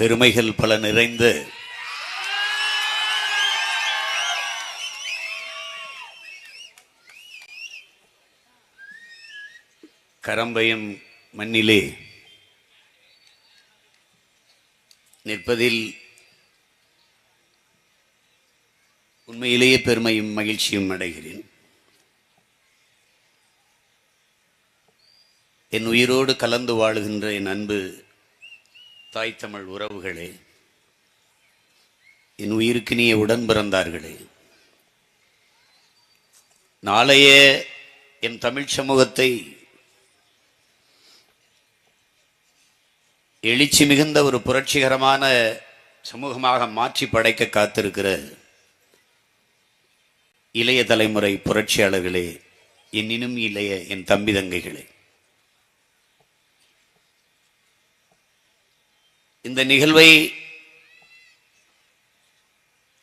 பெருமைகள் பல நிறைந்த கரம்பயம் மண்ணிலே நிற்பதில் உண்மையிலேயே பெருமையும் மகிழ்ச்சியும் அடைகிறேன். என் உயிரோடு கலந்து வாழுகின்ற என் அன்பு தாய் தமிழ் உறவுகளே, என் உயிருக்கினிய உடன் பிறந்தார்களே, நாளைய என் தமிழ் சமூகத்தை எழுச்சி மிகுந்த ஒரு புரட்சிகரமான சமூகமாக மாற்றி படைக்க காத்திருக்கிற இளைய தலைமுறை புரட்சியாளர்களே, என்னினும் இளைய என் தம்பி தங்கைகளே, இந்த நிகழ்வை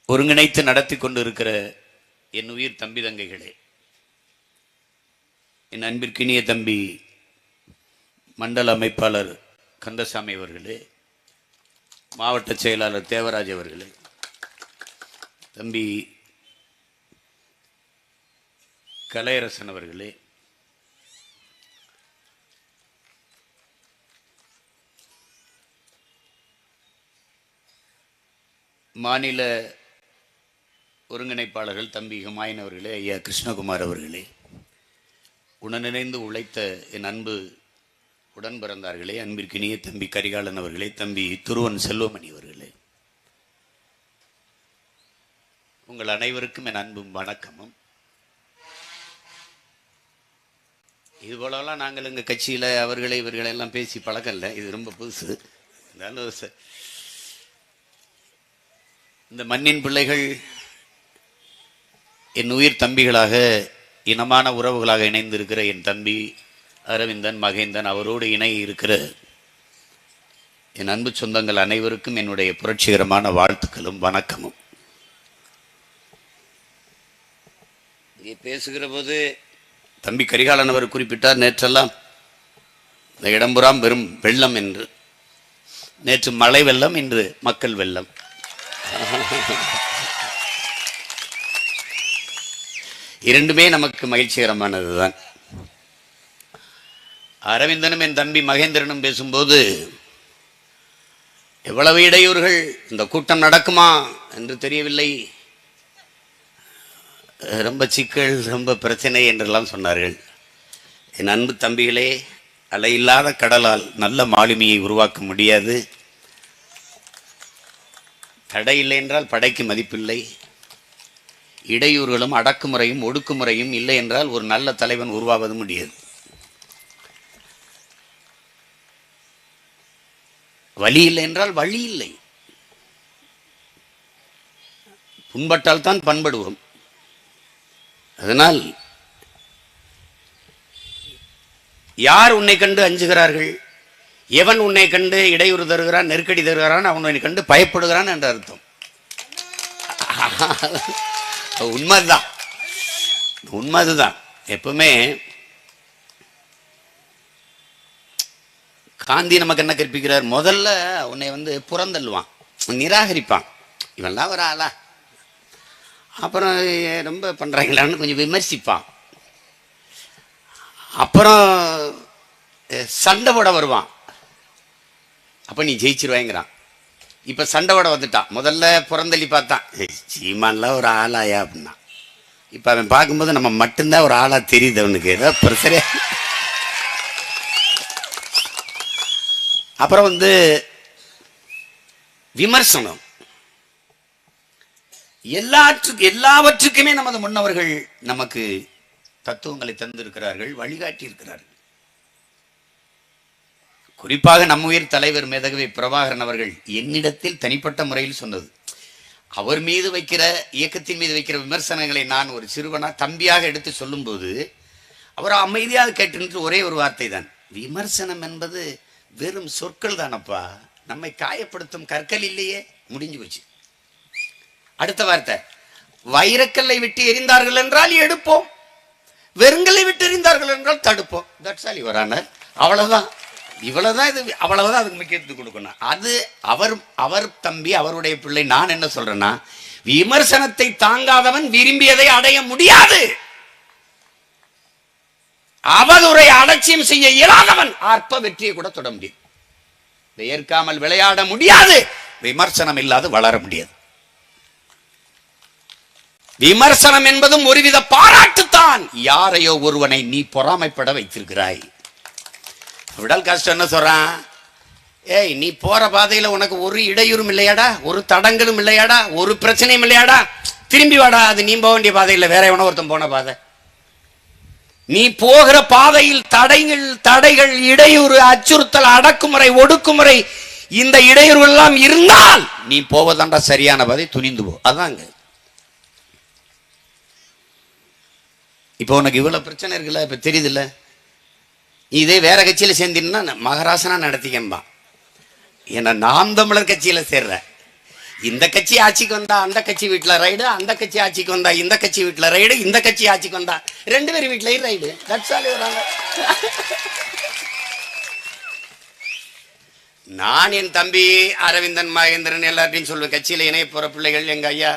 ஒருங்கிணைத்து நடத்தி கொண்டிருக்கிற என் உயிர் தம்பி தங்கைகளே, என் அன்பிற்கினிய தம்பி மண்டல அமைப்பாளர் கந்தசாமி அவர்களே, மாவட்ட செயலாளர் தேவராஜ் அவர்களே, தம்பி கலையரசன் அவர்களே, மாநில ஒருங்கிணைப்பாளர்கள் தம்பி ஹுமாயூன் அவர்களே, ஐயா கிருஷ்ணகுமார் அவர்களே, உடனிணைந்து உழைத்த என் அன்பு உடன் பிறந்தார்களே, அன்பிற்கினிய தம்பி கரிகாலன் அவர்களே, தம்பி துருவன் செல்வமணி அவர்களே, உங்கள் அனைவருக்கும் என் அன்பும் வணக்கமும். இதுபோலலாம் நாங்கள் எங்கள் கட்சியில் இவர்களெல்லாம் பேசி பழக்கல, இது ரொம்ப புதுசு. இருந்தாலும் இந்த மண்ணின் பிள்ளைகள் என் உயிர் தம்பிகளாக இனமான உறவுகளாக இணைந்திருக்கிற என் தம்பி அரவிந்தன் மகேந்தன், அவரோடு இணை இருக்கிற என் அன்பு சொந்தங்கள் அனைவருக்கும் என்னுடைய புரட்சிகரமான வாழ்த்துக்களும் வணக்கமும். இங்கே பேசுகிற போது தம்பி கரிகாலன் அவர் குறிப்பிட்டார், நேற்றெல்லாம் இந்த இடம்புறாம் வெறும் வெள்ளம் என்று. நேற்று மழை வெள்ளம், இன்று மக்கள் வெள்ளம். இரண்டுமே நமக்கு மகிழ்ச்சிகரமானதுதான். அரவிந்தனும் என் தம்பி மகேந்திரனும் பேசும்போது எவ்வளவு இடையூறுகள், இந்த கூட்டம் நடக்குமா என்று தெரியவில்லை, ரொம்ப சிக்கல், ரொம்ப பிரச்சனை என்றெல்லாம் சொன்னார்கள். என் அன்பு தம்பிகளே, அலையில்லாத கடலால் நல்ல மாலுமியை உருவாக்க முடியாது. தடை இல்லை என்றால் படைக்கு மதிப்பில்லை. இடையூறுகளும் அடக்குமுறையும் ஒடுக்குமுறையும் இல்லை என்றால் ஒரு நல்ல தலைவன் உருவாவது முடியாது. வழி இல்லை என்றால் வழி இல்லை. புண்பட்டால் தான் பண்படுவோம். அதனால் யார் உன்னை கண்டு அஞ்சுகிறார்கள், எவன் உன்னை கண்டு இடையூறு தருகிறான், நெருக்கடி தருகிறான், அவன் உன்னை கண்டு பயப்படுகிறான் என்ற அர்த்தம். உண்மைதான், உண்மைதான். எப்பவுமே காந்தி நமக்கு என்ன கற்பிக்கிறார், முதல்ல உன்னை புறந்தள்ளுவான், நிராகரிப்பான், இவன்லாம் ஒரு ஆளா, அப்புறம் ரொம்ப பண்றாங்களான்னு கொஞ்சம் விமர்சிப்பான், அப்புறம் சண்டை போட வருவான், அப்ப நீ ஜெயிச்சிருவாங்கிறான். இப்ப சண்டை போட வந்துட்டான். முதல்ல புறந்தள்ளி பார்த்தான், சீமான்லாம் ஒரு ஆளாயா அப்படின்னா. இப்ப அவன் பார்க்கும்போது நம்ம மட்டும்தான் ஒரு ஆளா தெரியுது அவனுக்கு, ஏதோ பிரச்சனை. அப்புறம் விமர்சனம். எல்லாவற்றுக்குமே நமது முன்னவர்கள் நமக்கு தத்துவங்களை தந்திருக்கிறார்கள், வழிகாட்டி இருக்கிறார்கள். குறிப்பாக நம்ம உயிர் தலைவர் மேதகவி பிரபாகரன் அவர்கள் என்னிடத்தில் தனிப்பட்ட முறையில் சொன்னது, அவர் மீது வைக்கிற, இயக்கத்தின் மீது வைக்கிற விமர்சனங்களை நான் ஒரு சிறுவனா தம்பியாக எடுத்து சொல்லும் போது அவர் அமைதியாக கேட்டு ஒரே ஒரு வார்த்தை தான், விமர்சனம் என்பது வெறும் சொற்கள் தானப்பா, நம்மை காயப்படுத்தும் கற்கள் இல்லையே, முடிஞ்சு போச்சு. அடுத்த வார்த்தை, வைரக்கல்லை விட்டு எரிந்தார்கள் என்றால் எடுப்போம், வெறுங்கல்லை விட்டு எரிந்தார்கள் என்றால் தடுப்போம். That's all your honour. அவ்வளவுதான். இவ்வளவுதான், இது அவ்வளவுதான், அதுக்கு முக்கியத்துவம் கொடுக்கணும். அது அவர் தம்பி, அவருடைய பிள்ளை. நான் என்ன சொல்றேன்னா, விமர்சனத்தை தாங்காதவன் விரும்பியதை அடைய முடியாது. அவதுரை அலட்சியம் செய்ய இயலாதவன் அற்ப வெற்றியை கூட தொட முடியும். ஏற்காமல் விளையாட முடியாது, விமர்சனம் இல்லாது வளர முடியாது. விமர்சனம் என்பதும் ஒருவித பாராட்டுத்தான். யாரையோ ஒருவனை நீ பொறாமைப்பட வைத்திருக்கிறாய். விடல் கஷ்டம் என்ன சொல்றான், ஏய் நீ போற பாதையில உனக்கு ஒரு இடையூறும் இல்லையாடா, ஒரு தடங்களும் இல்லையாடா, ஒரு பிரச்சனையும் இல்லையாடா, திரும்பி வாடா, அது நீ போக வேண்டிய பாதையில் வேற எவனோ ஒருத்தன் போன பாதை. நீ போகிற பாதையில் தடைகள், இடையூறு, அச்சுறுத்தல், அடக்குமுறை, ஒடுக்குமுறை, இந்த இடையூறுகள் எல்லாம் இருந்தால் நீ போவதாண்டா சரியான பாதை, துணிந்து போ. அதாங்க. இப்போ உனக்கு இவ்வளவு பிரச்சனை இருக்குல்ல, இப்ப தெரியுது இல்ல, இதே வேற கட்சியில சேர்ந்தீங்கன்னா மகராசனா நடத்திக்கம்பா. ஏன்னா நாம் தமிழர் கட்சியில சேர்ற, இந்த கட்சி ஆட்சிக்கு வந்தா அந்த கட்சி வீட்டுல ரைடு, அந்த கட்சி ஆட்சிக்கு வந்தா இந்த கட்சி வீட்டுல ரைடு, இந்த கட்சி ஆட்சிக்கு வந்தா ரெண்டு பேரும் வீட்டுலயும் ரைடு. நான் என் தம்பி அரவிந்தன், மகேந்திரன் எல்லாத்தையும் சொல்லுவேன். கட்சியில இணைய போற பிள்ளைகள், எங்க ஐயா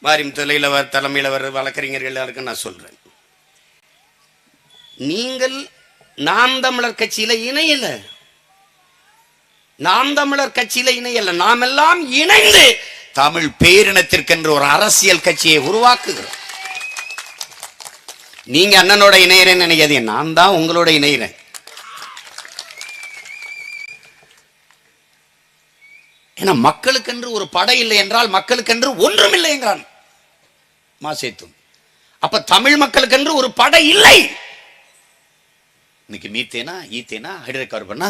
மாரிம் தலைமையில் வர வழக்கறிஞர்கள் எல்லாருக்கும் நான் சொல்றேன், நீங்கள் நாம் தமிழர் கட்சியில இணையல, நாம் தமிழர் கட்சியில இணையல, நாம் எல்லாம் இணைந்து தமிழ் பேரினத்திற்கென்று ஒரு அரசியல் கட்சியை உருவாக்குகிறோம். நீங்க அண்ணனோட இணையறேன்னு நினைக்காதீங்க, நான் தான் உங்களோட இணையறேன். ஏன்னா மக்களுக்கென்று ஒரு படை இல்லை என்றால் மக்களுக்கென்று ஒன்றும் இல்லை என்றான் மாசேத்தும். அப்ப தமிழ் மக்களுக்கென்று ஒரு படை இல்லை. இன்னைக்கு மீத்தேனா, ஈத்தேனா, ஹைட்ரோகார்பனா,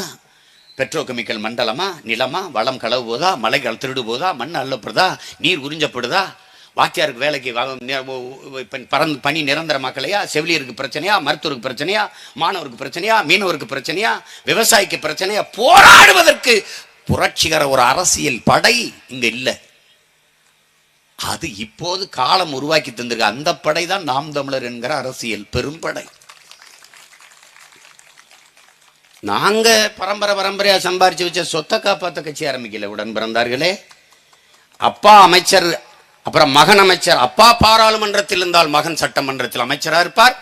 பெட்ரோகெமிக்கல் மண்டலமா, நிலமா, வளம் களவு போதா, மலைகள் திருடு போதா, மண் அள்ளப்படுதா, நீர் உறிஞ்சப்படுதா, வாத்தியாருக்கு வேலைக்கு பணி நிரந்தரமாக்கலையா, செவிலியருக்கு பிரச்சனையா, மருத்துவருக்கு பிரச்சனையா, மாணவருக்கு பிரச்சனையா, மீனவருக்கு பிரச்சனையா, விவசாயிக்கு பிரச்சனையா, போராடுவதற்கு புரட்சிகர ஒரு அரசியல் படை இங்க இல்ல. அது இப்போது காலம் உருவாக்கி தந்திருக்க அந்த படை தான் நாம் தமிழர் என்கிற அரசியல் பெரும்படை. நாங்க பரம்பரையா சம்பாரிச்சு வச்ச சொத்தை காப்பாத்த கட்சி ஆரம்பிக்கல. உடன் பிறந்தார்களே, அப்பா அமைச்சர், அப்புறம் மகன் அமைச்சர். அப்பா பாராளுமன்றத்தில் இருந்தால் மகன் சட்டமன்றத்தில் அமைச்சரா இருப்பார்.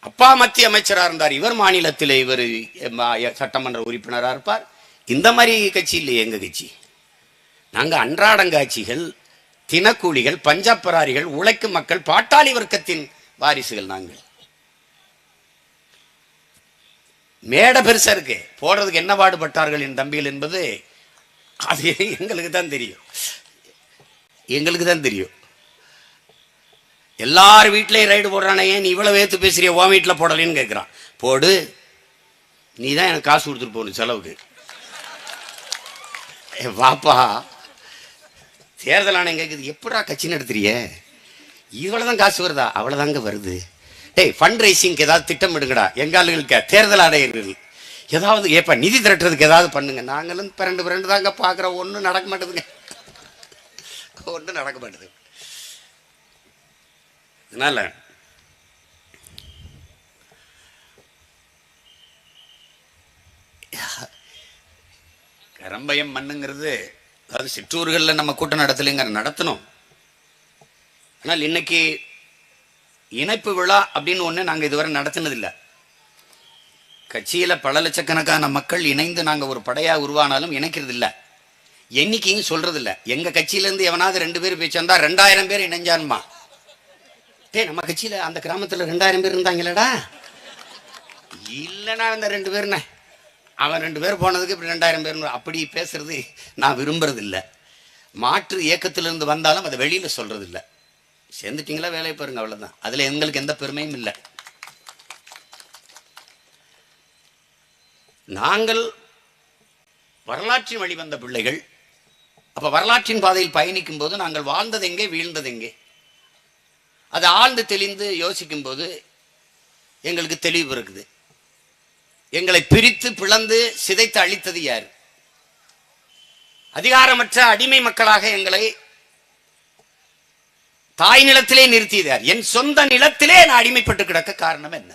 அப்பா மத்திய அமைச்சரா இருந்தார், இவர் மாநிலத்தில் இவர் சட்டமன்ற உறுப்பினராக இருப்பார். இந்த மாதிரி கட்சி இல்லையே எங்க கட்சி. நாங்க அன்றாடங்காட்சிகள், தினக்கூலிகள், பஞ்சப்பராரிகள், உழைக்கும் மக்கள், பாட்டாளி வர்க்கத்தின் வாரிசுகள். நாங்கள் மேடை பெருசா இருக்கு, போடுறதுக்கு என்ன பாடுபட்டார்கள் என் தம்பிகள் என்பது அது எங்களுக்கு தான் தெரியும், எங்களுக்கு தான் தெரியும். எல்லார் வீட்லயும் ரைடு போடுறானே, ஏன் நீ இவ்வளவு ஏத்து பேசுறிய, உன் வீட்டில் போடலன்னு கேட்கிறான். போடு, நீ தான் எனக்கு காசு கொடுத்துட்டு போகணும் செலவுக்கு. வாப்பா, தேர்தல் ஆணையம் கேட்குது, எப்படா கட்சி நடத்துறிய, இவ்வளவுதான் காசு வருதா? அவ்வளவுதாங்க வருது. டேய், ஃபண்ட் ரைசிங்க்கு ஏதாவது திட்டமிடுங்கடா. எங்க ஆளுகளுக்கு தேர்தல் ஆணையர்கள் ஏதாவது ஏப்பா நிதி திரட்டுறதுக்கு ஏதாவது பண்ணுங்க. நாங்களும் பிறண்டு தாங்க பார்க்குறோம், ஒன்றும் நடக்க மாட்டேதுங்க, ஒன்றும் நடக்க மாட்டேது. அதனால கரம்பயம் மண்ணுங்கிறது, அதாவது சிற்றூர்களில் நம்ம கூட்டம் நடத்தலைங்க, நடத்தணும். ஆனால் இன்னைக்கு இணைப்பு விழா அப்படின்னு ஒன்று நாங்கள் இதுவரை நடத்தினதில்லை. கட்சியில் பல லட்சக்கணக்கான மக்கள் இணைந்து நாங்கள் ஒரு படையாக உருவானாலும் இணைக்கிறது இல்லை, எண்ணிக்கையும் சொல்றது இல்லை. எங்கள் கட்சியிலேருந்து எவனாவது 2 பேர் போய் சேர்ந்தா 2000 பேர் இணைஞ்சான்மா. நம்ம கட்சியில் அந்த கிராமத்தில் 2000 பேர் இருந்தாங்களடா, இல்லைன்னா இந்த 2 பேர்ண்ணே, அவன் 2 பேர் போனதுக்கு இப்படி 2000 பேர் அப்படி பேசுறது நான் விரும்புறது இல்லை. மாற்று இயக்கத்திலிருந்து வந்தாலும் அதை வெளியில் சொல்றது இல்லை. சேர்ந்துட்டீங்களா, வேலையை பாருங்க, அவ்வளவுதான். அதுல எங்களுக்கு எந்த பெருமையும் இல்லை. நாங்கள் வரலாற்றின் வழிவந்த பிள்ளைகள். அப்ப வரலாற்றின் பாதையில் பயணிக்கும் போது நாங்கள் வாழ்ந்தது எங்கே, வீழ்ந்தது எங்கே, அதை ஆழ்ந்து தெளிந்து யோசிக்கும் போது எங்களுக்கு தெளிவு இருக்குது. எங்களை பிரித்து பிளந்து சிதைத்து அழித்தது யார்? அதிகாரமற்ற அடிமை மக்களாக எங்களை தாய் நிலத்திலே நிறுத்தியதார். என் சொந்த நிலத்திலே நான் அடிமைப்பட்டு கிடக்க காரணம் என்ன?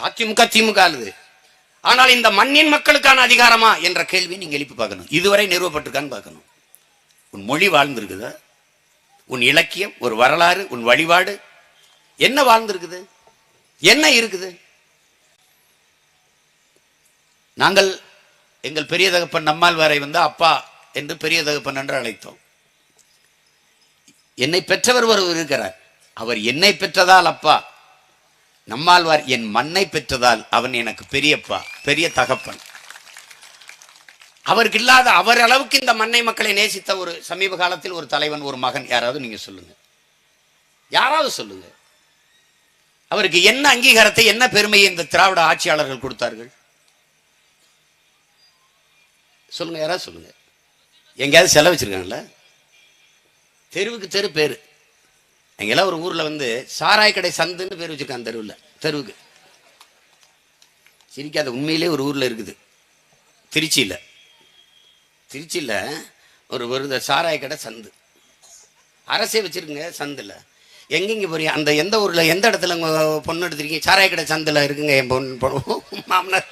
அதிமுக திமுக ஆளுது. ஆனால் இந்த மண்ணின் மக்களுக்கான அதிகாரமா என்ற கேள்வி நீங்க எழுப்பி பார்க்கணும். இதுவரை நிறுவப்பட்டிருக்கான்னு பார்க்கணும். உன் மொழி வாழ்ந்திருக்குதா? உன் இலக்கியம், ஒரு வரலாறு, உன் வழிபாடு என்ன வாழ்ந்திருக்குது? என்ன இருக்குது? நாங்கள் எங்கள் பெரிய தகப்பன் நம்மாழ்வாரை வந்து அப்பா என்று பெரிய தகப்பன் என்று அழைத்தோம். என்னை பெற்றவர் ஒருவர் இருக்கிறார். அவர் என்னை பெற்றதால் அப்பா. நம்மாழ்வார் என் மண்ணை பெற்றதால் அவன் எனக்கு பெரியப்பா, பெரிய தகப்பன். அவருக்கு இல்லாத அவர் அளவுக்கு இந்த மண்ணை மக்களை நேசித்த ஒரு சமீப காலத்தில் ஒரு தலைவன், ஒரு மகன் யாராவது நீங்க சொல்லுங்க, யாராவது சொல்லுங்க. அவருக்கு என்ன அங்கீகாரத்தை, என்ன பெருமையை இந்த திராவிட ஆட்சியாளர்கள் கொடுத்தார்கள்? சொல்லுங்க, யாராவது சொல்லுங்க. எங்கேயாவது செலவு வச்சிருக்காங்கல்ல? தெருவுக்கு தெரு பேரு. எங்கெல்லாம் ஒரு ஊர்ல வந்து சாராய் கடை சந்துன்னு பேர் வச்சிருக்காங்க தெருவுக்கு. சிரிக்காத, உண்மையிலே ஒரு ஊர்ல இருக்குது. திருச்சியில் ஒரு சாராய கடை சந்து அரசே வச்சிருக்குங்க. சந்தில் எங்கெங்க போறீங்க? அந்த எந்த ஊரில் எந்த இடத்துல பொண்ணு எடுத்திருக்கீங்க? சாராய கடை சந்தில் இருக்குங்க என் பொண்ணு மாமனார்.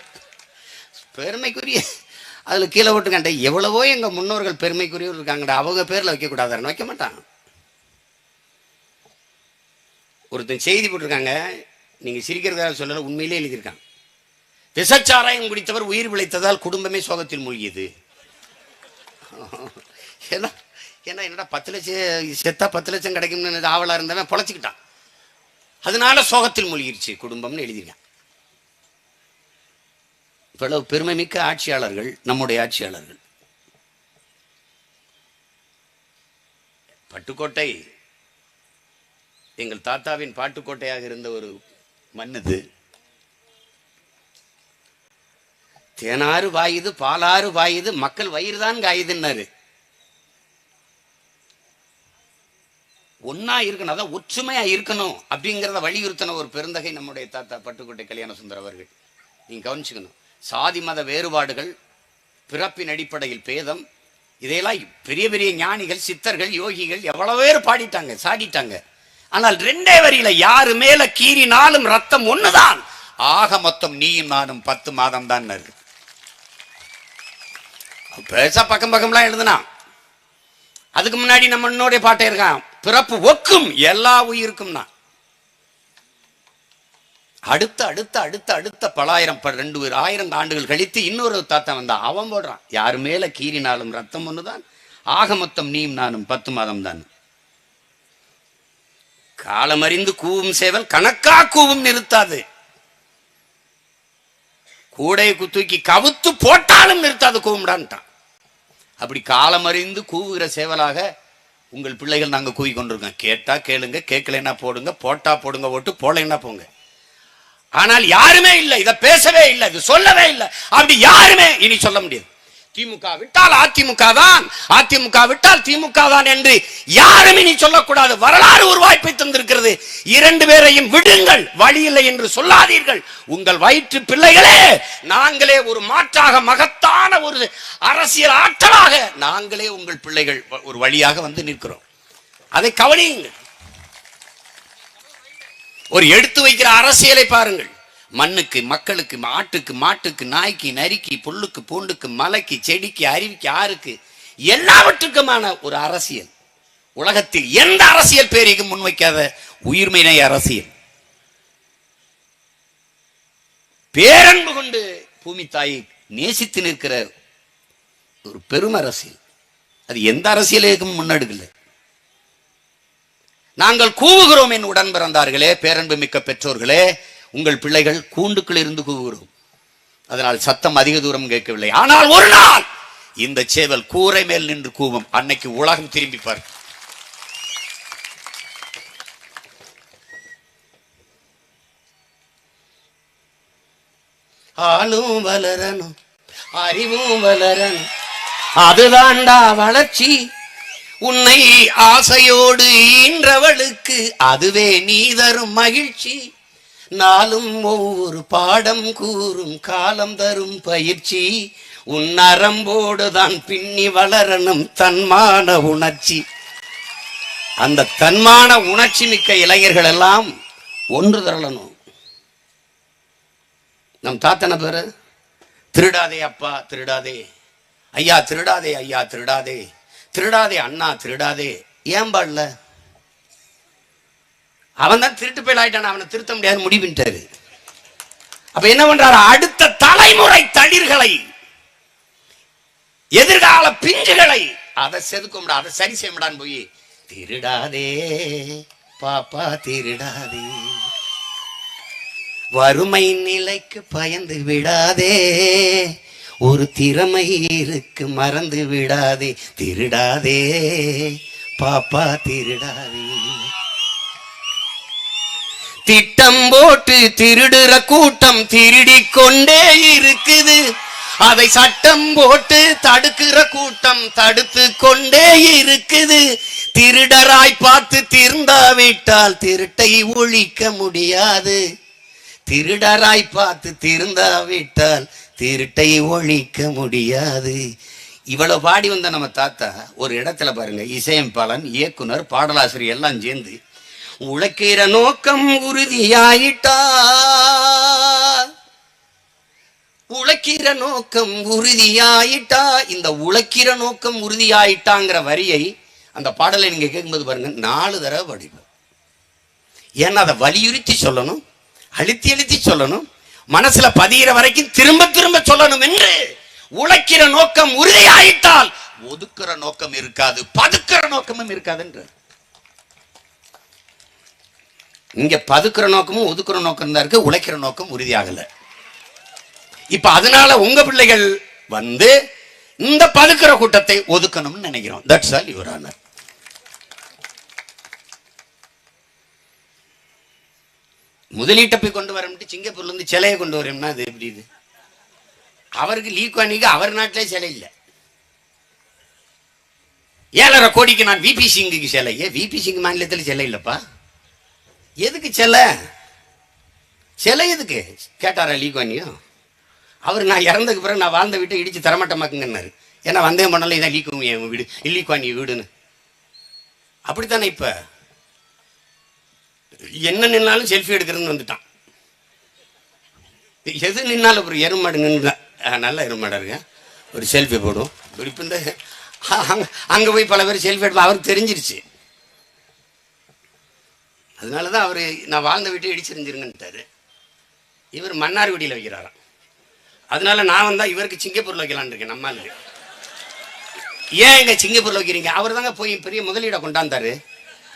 பெருமைக்குரிய அதில் கீழே போட்டுக்கண்ட எவ்வளவோ எங்கள் முன்னோர்கள் பெருமைக்குரியவர் இருக்காங்கடா. அவங்க பேரில் வைக்கக்கூடாதான்னு வைக்க மாட்டான். ஒருத்தன் செய்தி போட்டிருக்காங்க, நீங்கள் சிரிக்கிறதாக சொல்லலை, உண்மையிலே எழுதியிருக்காங்க. விஷச்சாராயம் குடித்தவர் உயிர் பிழைத்ததால் குடும்பமே சோகத்தில் மூழ்கியது. ஏன்னா என்னடா 10 லட்சம் செத்தா 10 லட்சம் கிடைக்கும்னு ஆவலா இருந்தவன் பொழைச்சிக்கிட்டான். அதனால சோகத்தில் மூழ்கிருச்சு குடும்பம்னு எழுதிருக்கான். இவ்வளவு பெருமை மிக்க ஆட்சியாளர்கள் நம்முடைய ஆட்சியாளர்கள். பட்டுக்கோட்டை எங்கள் தாத்தாவின் பாட்டுக்கோட்டையாக இருந்த ஒரு மண்ணுது. தேனாறு வாயுது, பாலாறு வாயுது, மக்கள் வயிறு தான் காயுதுன்னாரு. ஒன்னா இருக்கணும், அதான் ஒற்றுமையா இருக்கணும் அப்படிங்கிறத வலியுறுத்தின ஒரு பெருந்தகை நம்முடைய தாத்தா பட்டுக்கோட்டை கல்யாண சுந்தர் அவர்கள். நீங்க கவனிச்சுக்கணும். சாதி மத வேறுபாடுகள், பிறப்பின் அடிப்படையில் பேதம், இதையெல்லாம் பெரிய பெரிய ஞானிகள், சித்தர்கள், யோகிகள் எவ்வளவு பேர் பாடிட்டாங்க, சாடிட்டாங்க. ஆனால் 2 வரியில யாரு மேல கீறினாலும் ரத்தம் ஒண்ணுதான், ஆக மொத்தம் நீயும் நானும் 10 மாதம் தான். பேசா பக்கம்லாம் எழுதுனா. அதுக்கு முன்னாடி நம்ம இன்னொரு பாட்டை இருக்கான், பிறப்பு ஒக்கும் எல்லா உயிருக்கும். அடுத்த அடுத்த அடுத்த அடுத்த பலாயிரம் 2000 ஆண்டுகள் கழித்து இன்னொரு தாத்தா வந்தான். அவன் போடுறான், யாரு மேல கீறினாலும் ரத்தம் ஒண்ணுதான், ஆக மொத்தம் நீயும் நானும் 10 மாதம் தான். காலமறிந்து கூவும் சேவல் கணக்கா கூவும் நிறுத்தாது, கூடையை தூக்கி கவுத்து போட்டாலும் நிறுத்தாது கூவும்டான்ட்டான். அப்படி காலமறிந்து கூவுகிற சேவலாக உங்கள் பிள்ளைகள் நாங்கள் கூவி கொண்டிருக்கோம். கேட்டா கேளுங்க, கேட்கலைன்னா போடுங்க, போட்டா போடுங்க ஓட்டு, போலைன்னா போங்க. ஆனால் யாருமே இல்லை, இதை பேசவே இல்லை, இது சொல்லவே இல்லை. அப்படி யாருமே இனி சொல்ல முடியாது. திமுக விட்டால் அதிமுக தான், அதிமுக விட்டால் திமுக தான் என்று யாரும் இனி சொல்லக்கூடாது. வரலாறு ஒரு வாய்ப்பை தந்திருக்கிறது. 2 பேரையும் விடுங்கள், வழி இல்லை என்று சொல்லாதீர்கள். உங்கள் வயிற்று பிள்ளைகளே, நாங்களே ஒரு மாற்றாக, மகத்தான ஒரு அரசியல் ஆற்றலாக நாங்களே உங்கள் பிள்ளைகள் ஒரு வழியாக வந்து நிற்கிறோம். அதை கவனியுங்கள். ஒரு எடுத்து வைக்கிற அரசியலை பாருங்கள். மண்ணுக்கு, மக்களுக்கு, ஆட்டுக்கு, மாட்டுக்கு, நாய்க்கு, நரிக்கு, புல்லுக்கு, பூண்டுக்கு, மலைக்கு, செடிக்கு, அருவிக்கு, ஆறுக்கு, எல்லாவற்றுக்குமான ஒரு அரசியல். உலகத்தில் எந்த அரசியல் பேரையும் முன்வைக்காத உயிர்மையினை அரசியல். பேரன்பு கொண்டு பூமி தாயை நேசித்து நிற்கிற ஒரு பெரும் அரசியல். அது எந்த அரசியலுக்கும் முன்னெடுக்கல. நாங்கள் கூவுகிறோம் என் உடன் பிறந்தார்களே, பேரன்பு மிக்க பெற்றோர்களே, உங்கள் பிள்ளைகள் கூண்டுக்குள் இருந்து கூவுகிறோம். அதனால் சத்தம் அதிக தூரம் கேட்கவில்லை. ஆனால் ஒரு நாள் இந்த சேவல் கூரை மேல் நின்று கூவும். அன்னைக்கு உலகம் திரும்பி பார். ஆளும் வளரணும், அறிவும் வளரணும், அதுதான்டா வளர்ச்சி. உன்னை ஆசையோடு ஈன்றவளுக்கு அதுவே நீ தரும் மகிழ்ச்சி. நாளும் ஒவ்வொரு பாடம் கூறும் காலம் தரும் பயிற்சி. உன் நரம்போடு தான் பின்னி வளரணும் தன்மான உணர்ச்சி. அந்த தன்மான உணர்ச்சி மிக்க இளைஞர்கள் எல்லாம் ஒன்று திரளணும். நம் தாத்தன பேரு திருடாதே அப்பா திருடாதே, ஐயா திருடாதே, ஐயா திருடாதே, திருடாதே அண்ணா திருடாதே. ஏன் பாடல? அவன் தான் திருட்டு போய் ஆயிட்டான், அவனை திருத்த முடியாது முடிவுட்டாரு. அப்ப என்ன பண்றாரு? அடுத்த தலைமுறை தளிர்களை, எதிர்கால பிஞ்சுகளை அதை செதுக்க, அதை சரி செய்ய முடியான்னு போய் திருடாதே பாப்பா திருடாதே, வறுமை நிலைக்கு பயந்து விடாதே, ஒரு திறமை இருக்கு மறந்து விடாதே, திருடாதே பாப்பா திருடாதே. திட்டம் போட்டு திருடுற கூட்டம் திருடிக் கொண்டே இருக்குது, அதை சட்டம் போட்டு தடுக்கிற கூட்டம் தடுத்து கொண்டே இருக்குது. திருடராய் பார்த்து திருந்தாவிட்டால் திருட்டை ஒழிக்க முடியாது, திருடராய் பார்த்து திருந்தாவிட்டால் திருட்டை ஒழிக்க முடியாது. இவ்வளவு பாடி வந்த நம்ம தாத்தா ஒரு இடத்துல பாருங்க, இசையமைப்பாளன், இயக்குனர், பாடலாசிரியர் எல்லாம் சேர்ந்து உழைக்கிற நோக்கம் உறுதியாயிட்டா, உழைக்கிற நோக்கம் உறுதியாயிட்டா. இந்த உழைக்கிற நோக்கம் உறுதியாயிட்டாங்கிற வரியை அந்த பாடலை நீங்க கேட்கும்போது பாருங்க 4 தடவை படிப்போம். ஏன்னா அதை வலியுறுத்தி சொல்லணும், அழுத்தி அழுத்தி சொல்லணும், மனசுல பதிகிற வரைக்கும் திரும்ப திரும்ப சொல்லணும் என்று. உழைக்கிற நோக்கம் உறுதியாயிட்டால் ஒதுக்குற நோக்கம் இருக்காது, பதுக்கிற நோக்கமும் இருக்காதுன்ற. இங்க பதுக்கிற நோக்கமும் ஒதுக்குற நோக்கம் தான் இருக்கு, உழைக்கிற நோக்கம் உறுதியாகல. இப்ப அதனால உங்க பிள்ளைகள் வந்து இந்த பதுக்கிற கூட்டத்தை ஒதுக்கணும்னு நினைக்கிறோம். That's all your honour. முதலீட்டை போய் கொண்டு வரம்ட்டு சிங்கப்பூர்ல இருந்து சிலையை கொண்டு வரோம்னா அது எப்படி? இது அவருக்கு லீக்வானிக்கு அவர் நாட்டிலே சிலை இல்லை. 7.5 கோடிக்கு நான் விபி சிங்குக்கு சிலை, விபி சிங் மாநிலத்தில் சிலை இல்லப்பா. எதுக்கு சிலை? சிலை எதுக்கு கேட்டாரா லீக்வானியும்? அவர் நான் இறந்ததுக்கு பிறகு நான் வாழ்ந்த வீட்டை இடிச்சு தரமாட்டமாக்குங்கன்னாரு. ஏன்னா வந்தே பண்ணல இதான் லீக்வான் வீடு, லீக்வானி வீடுன்னு. அப்படித்தானே இப்ப என்ன நின்னாலும் செல்ஃபி எடுக்கிறதுன்னு வந்துட்டான். எது நின்னாலும் ஒரு எருமாடு நின்று நல்ல எருமாடா இருக்க ஒரு செல்ஃபி போடும். இப்போ இந்த அங்க போய் பல பேர் செல்ஃபி எடுப்போம், அவருக்கு தெரிஞ்சிருச்சு. அதனாலதான் அவரு நான் வாழ்ந்த வீட்டை இடிச்சிருந்துருங்கன்ட்டாரு. இவர் மன்னார்குடியில் வைக்கிறாராம். அதனால நான் வந்தா இவருக்கு சிங்கப்பூர்ல வைக்கலான்னு இருக்கேன். நம்மளுக்கு ஏன் எங்க சிங்கப்பூர்ல வைக்கிறீங்க? அவர் தாங்க போய் பெரிய முதலீடை கொண்டாந்தாரு.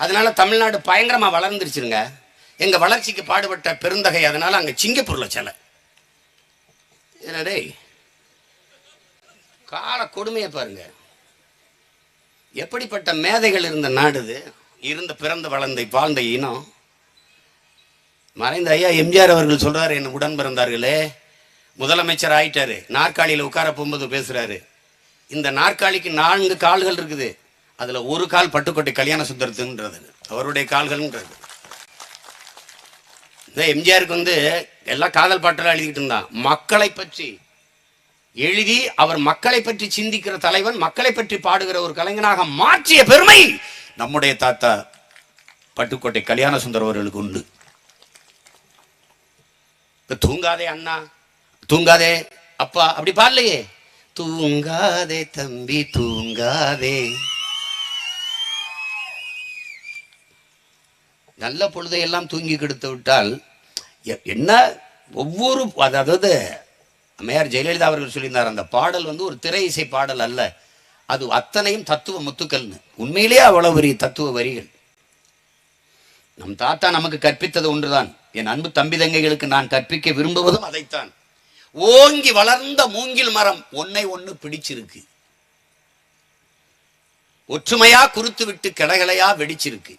அதனால தமிழ்நாடு பயங்கரமா வளர்ந்துருச்சுருங்க. எங்க வளர்ச்சிக்கு பாடுபட்ட பெருந்தகை. அதனால அங்க சிங்கப்பூர்ல சிலை. டேய் கால கொடுமையை பாருங்க. எப்படிப்பட்ட மேதைகள் இருந்த நாடுது, இருந்த பிறந்த வளர்ந்த வாழ்ந்த இனம். மறைந்த ஐயா எம்ஜிஆர் அவர்கள் சொல்றாரு, என்ன உடன் பிறந்தார்களே, முதலமைச்சர் ஆயிட்டாரு, நாற்காலியில் உட்கார போகும்போது பேசுறாரு, இந்த நாற்காலிக்கு 4 கால்கள் இருக்குது, அதுல ஒரு கால் பட்டுக்கோட்டை கல்யாண சுந்தரத்துன்றது அவருடைய கால்கள்ன்றது. இந்த எம்ஜிஆருக்கு வந்து எல்லாம் காதல் பாட்டெல்லாம் எழுதிக்கிட்டு இருந்தான். மக்களை பற்றி எழுதி அவர் மக்களை பற்றி சிந்திக்கிற தலைவன், மக்களை பற்றி பாடுகிற ஒரு கலைஞனாக மாற்றிய பெருமை நம்முடைய தாத்தா பட்டுக்கோட்டை கல்யாண சுந்தரம் அவர்களுக்கு உண்டு. தூங்காதே அண்ணா, தூங்காதே அப்பா அப்படி பாடலையே. தூங்காதே தம்பி தூங்காதே, நல்ல பொழுதையெல்லாம் தூங்கி கெடுத்து விட்டால் என்ன ஒவ்வொரு, அதாவது அம்மையார் ஜெயலலிதா அவர்கள் சொல்லியிருந்தார், அந்த பாடல் வந்து ஒரு திரை இசை பாடல் அல்ல, அது அத்தனையும் தத்துவ முத்துக்கள்னு. உண்மையிலேயே அவ்வளவு பெரிய தத்துவ வரிகள். நம் தாத்தா நமக்கு கற்பித்தது ஒன்றுதான். என் அன்பு தம்பி தங்கைகளுக்கு நான் கற்பிக்க விரும்புவதும் அதைத்தான். ஓங்கி வளர்ந்த மூங்கில் மரம் ஒன்னை ஒன்று பிடிச்சிருக்கு, ஒற்றுமையா குறுத்து விட்டு கிளைகளையா வெடிச்சிருக்கு.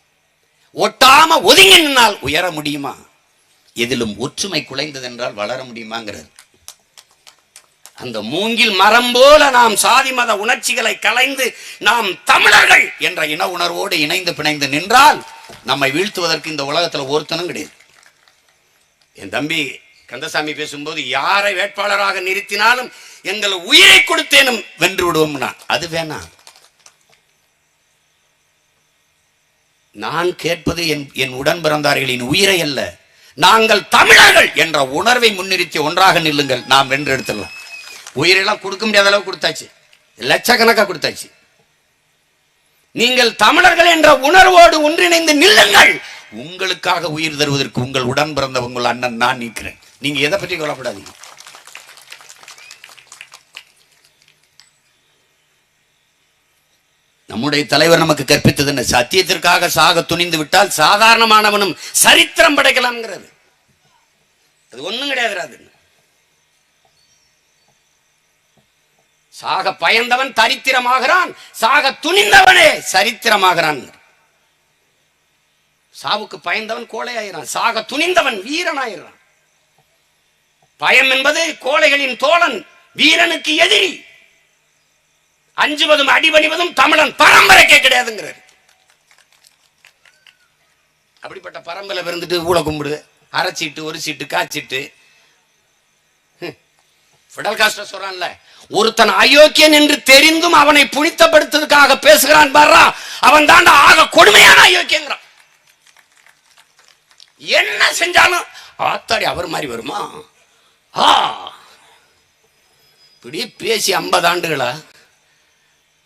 ஒட்டாம ஒதுங்கி நின்னால் உயர முடியுமா? எதிலும் ஒற்றுமை குலைந்தது என்றால் வளர முடியுமாங்கிறது. அந்த மூங்கில் மரம் போல நாம் சாதி மத உணர்ச்சிகளை கலைந்து நாம் தமிழர்கள் என்ற இன உணர்வோடு இணைந்து பிணைந்து நின்றால் நம்மை வீழ்த்துவதற்கு இந்த உலகத்துல ஒருத்தனும் கிடையாது. என் தம்பி கந்தசாமி பேசும்போது, யாரை வேட்பாளராக நிறுத்தினாலும் எங்கள் உயிரை கொடுத்தேனும் வென்று விடுவோம்னா அது வேணாம். நான் கேட்பது என் உடன் பிறந்தார்களின் உயிரை அல்ல, நாங்கள் தமிழர்கள் என்ற உணர்வை முன்னிறுத்தி ஒன்றாக நில்லுங்கள், நாம் வென்று எடுத்துடலாம். உயிரெல்லாம் கொடுக்க முடியாத அளவு கொடுத்தாச்சு, லட்சக்கணக்கா கொடுத்தாச்சு. நீங்கள் தமிழர்கள் என்ற உணர்வோடு ஒன்றிணைந்து நில்லுங்கள். உங்களுக்காக உயிர் தருவதற்கு உங்கள் உடன் பிறந்த உங்கள் அண்ணன் நான் நிற்கிறேன். நீங்க எதை பற்றி கவலைப்படாதீங்க. நம்முடைய தலைவர் நமக்கு கற்பித்தது என்ன? சத்தியத்திற்காக சாக துணிந்து விட்டால் சாதாரணமானவனும் சரித்திரம் படைக்கலாம்ங்கிறது. அது ஒண்ணும் கிடையாது. சாக பயந்தவன் தரித்திரமாகிறான், சாக துணிந்தவனே சரித்திரமாகிறான். சாவுக்கு பயந்தவன் கோழையாயிரான், சாக துணிந்தவன் வீரனாயிரான். பயம் என்பது கோழைகளின் தோழன், வீரனுக்கு எதிரி. அஞ்சுவதும் அடிபணிவதும் தமிழன் பரம்பரைக்கே கிடையாதுங்கிறார். அப்படிப்பட்ட பரம்பரை இருந்துட்டு ஊழ கும்பிடு, அரைச்சிட்டு ஒரு சீட்டு காய்ச்சிட்டு. பிடல் காஸ்ட்ரோ சொல்றான்ல, ஒருத்தன் அயோக்கியன் என்று தெரிந்தும் அவனை புனித்தப்படுத்துவதற்காக பேசுகிறான் பாரா, அவன் தான் ஆக கொடுமையான அயோக்கியங்கிறான். என்ன செஞ்சாலும் ஆத்தாடி அவர் மாதிரி வருமா? இப்படி பேசி 50 ஆண்டுகளா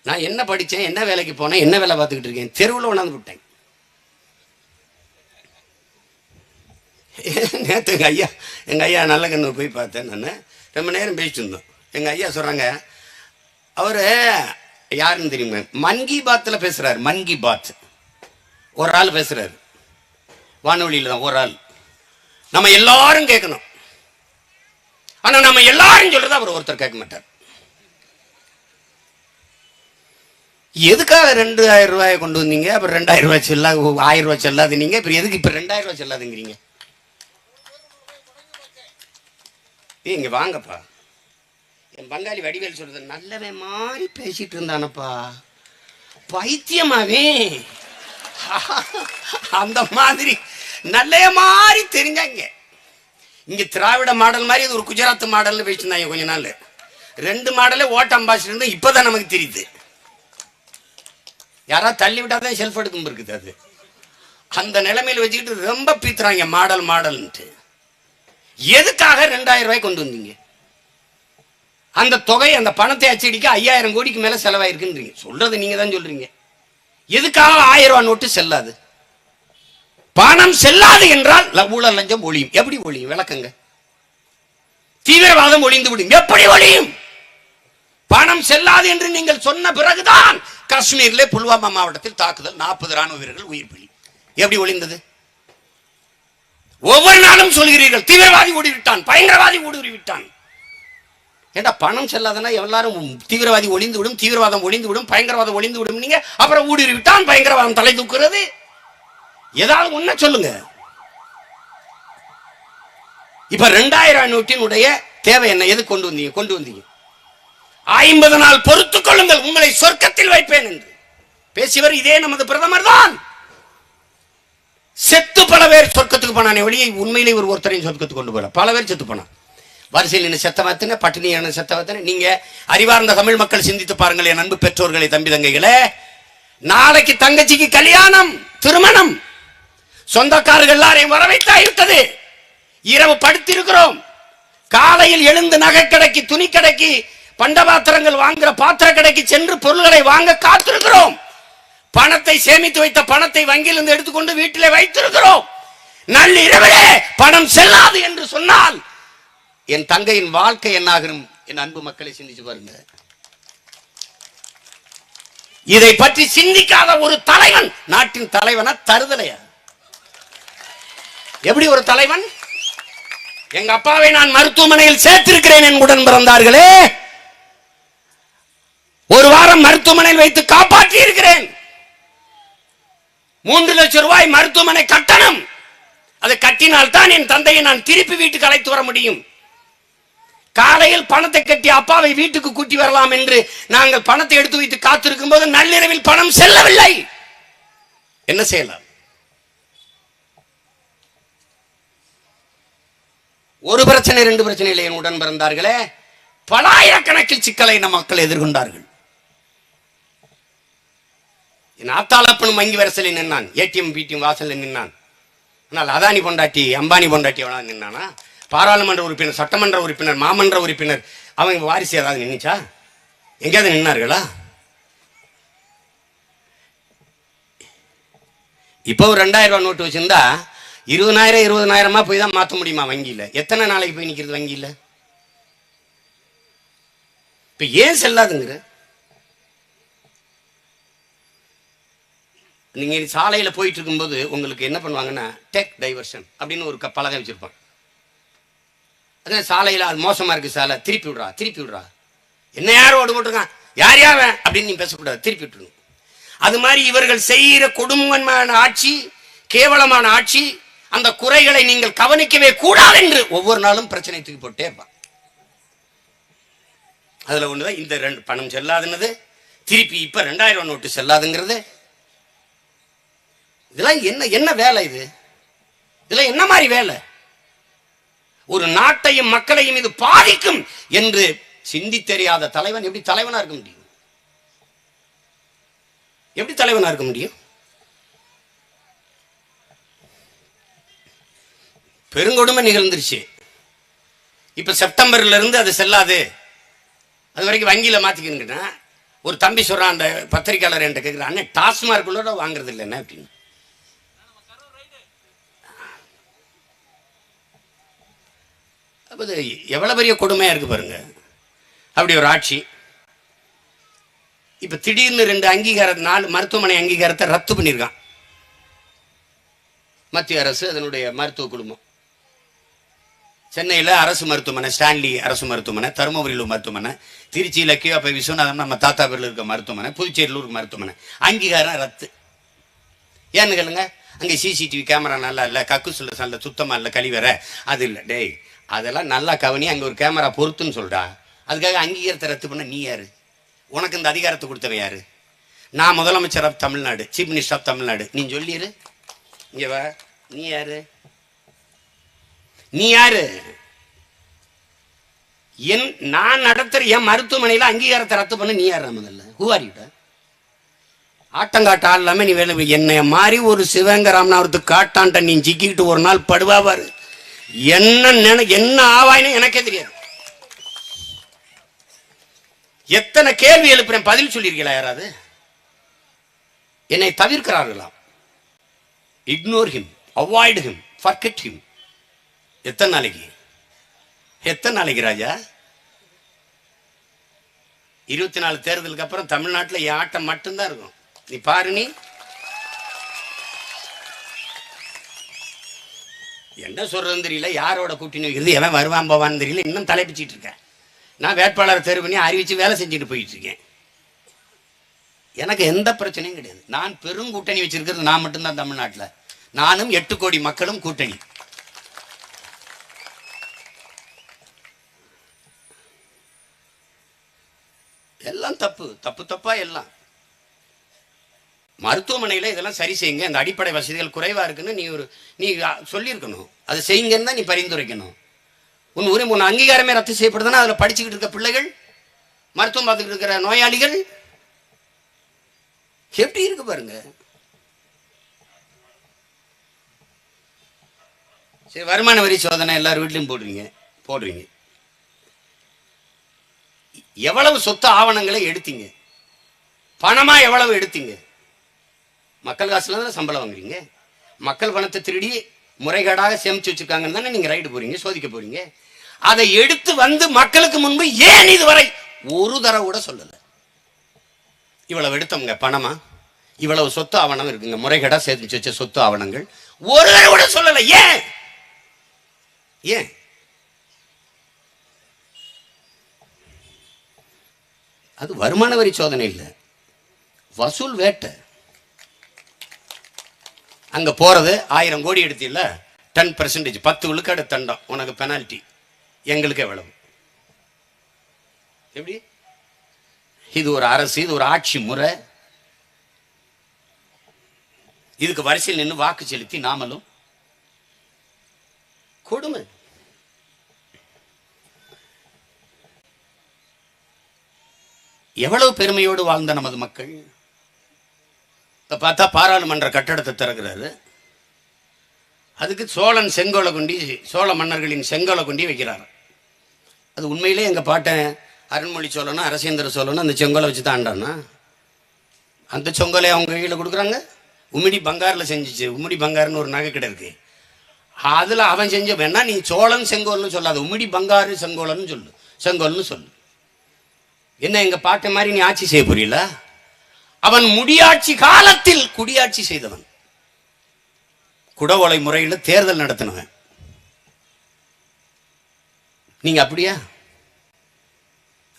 நான் என்ன படித்தேன், என்ன வேலைக்கு போனேன், என்ன வேலை பார்த்துக்கிட்டு இருக்கேன், தெருவில் உணர்ந்து விட்டேன். நேற்று எங்கள் ஐயா நல்ல கண்ணு போய் பார்த்தேன். நான் ரொம்ப நேரம் பேசிட்டு இருந்தோம். எங்கள் ஐயா சொல்கிறாங்க, அவர் யாருன்னு தெரியுமா, மன் கி பாத்தில் பேசுகிறார். மன் கி பாத் ஒரு ஆள் பேசுகிறார், வானொலியில் தான் ஒரு ஆள். நம்ம எல்லாரும் கேட்கணும், ஆனால் நம்ம எல்லாரும் சொல்கிறத அவர் ஒருத்தர் கேட்க மாட்டார். எதுக்காக 2000 ரூபாயை கொண்டு வந்தீங்க? அப்புறம் 2000 ரூபாய் செல்லா, 1000 ரூபாய் செல்லாது. நீங்க இப்போ எதுக்கு இப்போ 2000 ரூபாய் செல்லாதுங்கிறீங்க? இங்க வாங்கப்பா. என் பங்காளி வடிவேல் சொல்றது, நல்லவே மாறி பேசிட்டு இருந்தானப்பா, பைத்தியமாவே அந்த மாதிரி நல்ல மாதிரி தெரிஞ்சாங்க. இங்க திராவிட மாடல் மாதிரி இது ஒரு குஜராத் மாடல்னு பேசியிருந்தாங்க கொஞ்ச நாள். 2 மாடலே ஓட்ட அம்பாசிடர் இருந்து இப்பதான் நமக்கு தெரியுது. யாராவது தள்ளி விட்டாதான் செல்ஃப் எடுக்கும் இருக்குது. அது அந்த நிலைமையில வச்சுக்கிட்டு ரொம்ப பீத்துறாங்க மாடல் மாடல்ன்ட்டு. எதுக்காக 2000 ரூபாய் கொண்டு வந்தீங்க? அந்த தொகை, அந்த பணத்தை அச்சடிக்க 5000 கோடிக்கு மேல செலவாயிருக்குன்றீங்க. சொல்றது நீங்க தான் சொல்றீங்க. எதுக்காக 1000 ரூபாய் நோட்டு செல்லாது? பணம் செல்லாது என்றால் ஊழல் லஞ்சம் ஒழியும். எப்படி ஒழியும்? விளக்குங்க. தீவிரவாதம் ஒழிந்து விடும். எப்படி ஒழியும்? பணம் செல்லாது என்று நீங்கள் சொன்ன பிறகுதான் காஷ்மீரிலே புல்வாமா மாவட்டத்தில் தாக்குதல், 40 ராணுவ வீரர்கள் உயிர் பலி. எப்படி ஒழிந்தது? ஒவ்வொரு நாளும் சொல்கிறீர்கள், தீவிரவாதி ஓடிவிட்டான், பயங்கரவாதி ஓடிவிட்டான். ஏண்டா பணம் செல்லாதனா எல்லாரும் தீவிரவாதி ஒளிந்து விடும், தீவிரவாதம் ஒளிந்து விடும், பயங்கரவாதம் ஒளிந்து விடும். நீங்க அப்புறம் ஊடுருவிட்டான், பயங்கரவாதம் தலை தூக்குறது. ஏதாவது ஒண்ணு சொல்லுங்க. இப்ப 2000 நோட்டினுடைய தேவை என்ன? எது கொண்டு வந்தீங்க? 50 நாள் பொறுத்துக் கொள்ளுங்கள், உங்களை சொர்க்கத்தில் வைப்பேன் என்று பேசியவர் இதே நமது பிரதமர் தான். செத்து பல பேர் சொர்க்கத்துக்கு போனானே ஒழிய உண்மையிலே ஒருத்தரையும் சொர்க்கத்துக்கு கொண்டு போல. பல பேர் செத்து போனான். வரிசையில் நின்று செத்தவத்தனை, பட்டினியான செத்தவத்தனை. நீங்க அறிவார்ந்த தமிழ் மக்கள் சிந்தித்து பாருங்கள். என் அன்பு பெற்றோர்களை, தம்பி தங்கைகளே, நாளைக்கு தங்கச்சிக்கு கல்யாணம், திருமணம், சொந்தக்காரர்கள் எல்லாரையும் வரவைத்தாகிவிட்டது. இரவு படுத்திருக்கிறோம். காலையில் எழுந்து நகை கடைக்கு, துணி கடைக்கு, பண்டபாத்திரங்கள் வாங்குற பாத்திர கடைக்கு சென்று பொருள்களை வாங்க காத்திருக்கிறோம். பணத்தை சேமித்து வைத்த பணத்தை வங்கியிலிருந்து எடுத்துக்கொண்டு வீட்டிலே வைத்திருக்கிறோம். நள்ளிரவிலே பணம் செல்லாது என்று சொன்னால் என் தங்கையின் வாழ்க்கை என்னாகும்? என் அன்பு மக்களை சிந்திச்சு பாருங்க. இதை பற்றி சிந்திக்காத ஒரு தலைவன் நாட்டின் தலைவனா? தருதலையா? எப்படி ஒரு தலைவன்? எங்க அப்பாவை நான் மருத்துவமனையில் சேர்த்திருக்கிறேன். என் உடன் பிறந்தார்களே, ஒரு வாரம் மருத்துவமனையில் வைத்து காப்பாற்றி இருக்கிறேன். 3 லட்சம் ரூபாய் மருத்துவமனை கட்டணம். அதை கட்டினால்தான் என் தந்தையை நான் திருப்பி வீட்டுக்கு அழைத்து வர முடியும். காலையில் பணத்தை கட்டி அப்பாவை வீட்டுக்கு கூட்டி வரலாம் என்று நாங்கள் பணத்தை எடுத்து வைத்து காத்திருக்கும் போது நள்ளிரவில் பணம் செல்லவில்லை. என்ன செய்யலாம்? ஒரு பிரச்சனை 2 பிரச்சனை இல்லை. என் உடன் பிறந்தார்களே, பல ஆயிரக்கணக்கில் சிக்கலை நம் மக்கள் எதிர்கொண்டார்கள். என் ஆத்தாளப்பனும் வங்கி வரிசலில் நின்னான், ஏடிஎம் பிடிஎம் வாசலில் நின்னான். ஆனால் அதானி பொண்டாட்டி அம்பானி பொண்டாட்டி எவ்வளோ நின்னானா? பாராளுமன்ற உறுப்பினர், சட்டமன்ற உறுப்பினர், மாமன்ற உறுப்பினர் அவங்க வாரிசு ஏதாவது நின்றுச்சா? எங்கேயாவது நின்னார்களா? இப்போ ஒரு 2000 ரூபா நோட்டு வச்சிருந்தா 20,000 போய் தான் மாற்ற முடியுமா வங்கியில்? எத்தனை நாளைக்கு போய் நிற்கிறது வங்கியில்? இப்போ ஏன் செல்லாதுங்கிற? நீங்கள் சாலையில் போயிட்டு இருக்கும்போது உங்களுக்கு என்ன பண்ணுவாங்கன்னா டெக் டைவர்ஷன் அப்படின்னு ஒரு பலகை வச்சுருப்பாங்க. அதான் சாலையில் அது மோசமாக இருக்குது சாலை, திருப்பி விட்றா திருப்பி விட்றா, என்ன யார் ஓடு போட்டிருக்கான், யார் யாவன் அப்படின்னு நீ பேசக்கூடாது, திருப்பி விட்டுருணும். அது மாதிரி இவர்கள் செய்கிற கொடுமையான ஆட்சி, கேவலமான ஆட்சி, அந்த குறைகளை நீங்கள் கவனிக்கவே கூடாது என்று ஒவ்வொரு நாளும் பிரச்சனை தூக்கி போட்டே இருப்பான். அதில் ஒன்றுதான் இந்த பணம் செல்லாதுன்னது, திருப்பி இப்போ 2000 நோட்டு செல்லாதுங்கிறது. இதெல்லாம் என்ன என்ன வேலை? இதெல்லாம் என்ன மாதிரி வேலை? ஒரு நாட்டையும் மக்களையும் இது பாதிக்கும் என்று சிந்தி தெரியாத தலைவன் எப்படி தலைவனா இருக்க முடியும்? எப்படி தலைவனா இருக்க முடியும்? பெருங்கொடுமை நிகழ்ந்துருச்சு. இப்ப செப்டம்பர்ல இருந்து அது செல்லாது, அது வரைக்கும் வங்கியில மாத்திக்கணுங்கன்னா ஒரு தம்பி சொல்றான், அந்த பத்திரிகையாளர் என்கிட்ட கேட்கிறான், அண்ணன் டாஸ்மார்க்குள்ள வாங்குறது இல்லை என்ன அப்படின்னு. அப்போ எவ்வளவு பெரிய கொடுமையா இருக்கு பாருங்க. அப்படி ஒரு ஆட்சி. இப்ப திடீர்னு 2 அங்கீகாரம், 4 மருத்துவமனை அங்கீகாரத்தை ரத்து பண்ணியிருக்கான் மத்திய அரசு, அதனுடைய மருத்துவ குழுமம். சென்னையில் அரசு மருத்துவமனை, ஸ்டான்லி அரசு மருத்துவமனை, தருமபுரியில் மருத்துவமனை, திருச்சியில் கியூஆபி விஸ்வநாதன் நம்ம தாத்தா பேரில் இருக்க மருத்துவமனை, புதுச்சேரியில் ஒரு மருத்துவமனை, அங்கீகாரம் ரத்து. ஏன்னு கேளுங்க, அங்கே சிசிடிவி கேமரா நல்லா இல்லை, கக்குசுல நல்ல சுத்தமாக இல்லை, கழிவற அது இல்லை. டேய், அதெல்லாம் நல்லா கவனி, அங்கே ஒரு கேமரா பொறுத்துன்னு சொல்றா, அதுக்காக அங்கீகாரத்தை ரத்து பண்ண நீ யாரு? உனக்கு இந்த அதிகாரத்தை கொடுத்தவன் யாரு? நான் முதலமைச்சர் of Tamil Nadu, chief minister of Tamil Nadu, நீ சொல்லிடு. இங்க வா, நீ யாரு? நீ யாரு? நான் நடத்துற என் மருத்துவமனையில் அங்கீகாரத்தை ரத்து பண்ண நீ யாரு? முதல்ல ஹூவாரிட்ட ஆட்டங்காட்ட இல்லாம நீ வேலை. என்னைய மாதிரி ஒரு சிவகங்கை ராமநாதத்துக்கு காட்டான்ட்ட நீ சிக்கிக்கிட்டு ஒரு நாள் படுவாரு, என்ன ஆவாயின்னு எனக்கே தெரியாது. எத்தனை கேள்வி எழுப்புறேன், பதில் சொல்லியிருக்கீங்களா யாராவது? என்னை தவிர்க்கிறார்களா? Ignore him, avoid him, forget him. எத்தனை நாளைக்கு ராஜா? 24 தேர்தலுக்கு அப்புறம் தமிழ்நாட்டில் என் ஆட்டம் மட்டும்தான் இருக்கும். நீ பாரு, நீ என்ன சொல்றதுன்னு தெரியல, யாரோட கூட்டணி வைக்கிறது, எவன் வருவான் போவான்னு தெரியல, இன்னும் தலைப்பிச்சிட்டு இருக்கேன். நான் வேட்பாளரை தேர்வு பண்ணி அறிவிச்சு வேலை செஞ்சுட்டு போயிட்டு இருக்கேன். எனக்கு எந்த பிரச்சனையும் கிடையாது. நான் பெரும் கூட்டணி வச்சிருக்கிறது நான் மட்டும்தான் தமிழ்நாட்டில். நானும் 8 கோடி மக்களும் கூட்டணி. எல்லாம் தப்பா எல்லாம். மருத்துவமனையில் இதெல்லாம் சரி செய்யுங்க, இந்த அடிப்படை வசதிகள் குறைவா இருக்குன்னு நீ சொல்லியிருக்கணும். அதை செய்யுங்கன்னு தான் நீ பரிந்துரைக்கணும். உன் அங்கீகாரமே ரத்து செய்யப்படுதுன்னா அதில் படிச்சுக்கிட்டு இருக்க பிள்ளைகள், மருத்துவம் பார்த்துக்கிட்டு இருக்கிற நோயாளிகள் எப்படி இருக்கு பாருங்க. சரி, வருமான வரி சோதனை எல்லாரும் வீட்லையும் போடுறீங்க. எவ்வளவு சொத்து ஆவணங்களை எடுத்தீங்க? பணமா எவ்வளவு எடுத்தீங்க? மக்கள் காசுல தானே சம்பளம் வாங்குறீங்க. மக்கள் பணத்தை திருடி முறைகேடாக சேமிச்சு வச்சிருக்காங்கன்னு தானே நீங்க ரைடு போறீங்க, சோதிக்க போறீங்க. அதை எடுத்து வந்து மக்களுக்கு முன்பு ஏன் இதுவரை ஒரு தடவை கூட சொல்லல? இவ்வளவு எடுத்தவங்க பணமா, இவ்வளவு சொத்து ஆவணம் இருக்குங்க, முறைகேடா சேமிச்சு வச்ச சொத்து ஆவணங்கள் ஒரு தடவை கூட சொல்லல. ஏன்? அது வருமான வரி சோதனை இல்லை, வசூல் வேட்டை. அங்க போறது 1000 கோடி எடுத்தீல்ல, 10%, 10 விழுக்காடு தண்டம் உனக்கு பெனால்டி. எங்களுக்கு எவ்வளவு? எப்படி? இது ஒரு அரசு, இது ஒரு ஆட்சி முறை. இதுக்கு வரிசையில் நின்று வாக்கு செலுத்தி நாமளும் கொடுமை. எவ்வளவு பெருமையோடு வாழ்ந்த நமது மக்கள். பார்த்தா பாராளுமன்ற கட்டடத்தை திறக்கிறாரு, அதுக்கு சோழன் செங்கோலை கொண்டு, சோழ மன்னர்களின் செங்கோலை கொண்டு வைக்கிறார். அது உண்மையிலே எங்கள் பாட்டன் அருண்மொழி சோழனும் அரசேந்திர சோழனும் அந்த செங்கோலை வச்சு தான் ஆண்டானா. அந்த செங்கோலை அவங்க கையில் கொடுக்குறாங்க. உமிடி பங்காரில் செஞ்சிச்சு. உமிடி பங்காருன்னு ஒரு நகை கடை இருக்கு, அதில் அவன் செஞ்ச. வேணா நீ சோழன் செங்கோல்னு சொல்லாது, உமிடி பங்காரு செங்கோலன்னு சொல்லு, செங்கோல்னு சொல்லு. என்ன எங்கள் பாட்டன் மாதிரி நீ ஆட்சி செய்ய புரியல? அவன் முடியாட்சி காலத்தில் குடியாட்சி செய்தவன், குடவோலை முறையில் தேர்தல் நடத்தினவன். நீங்க அப்படியா?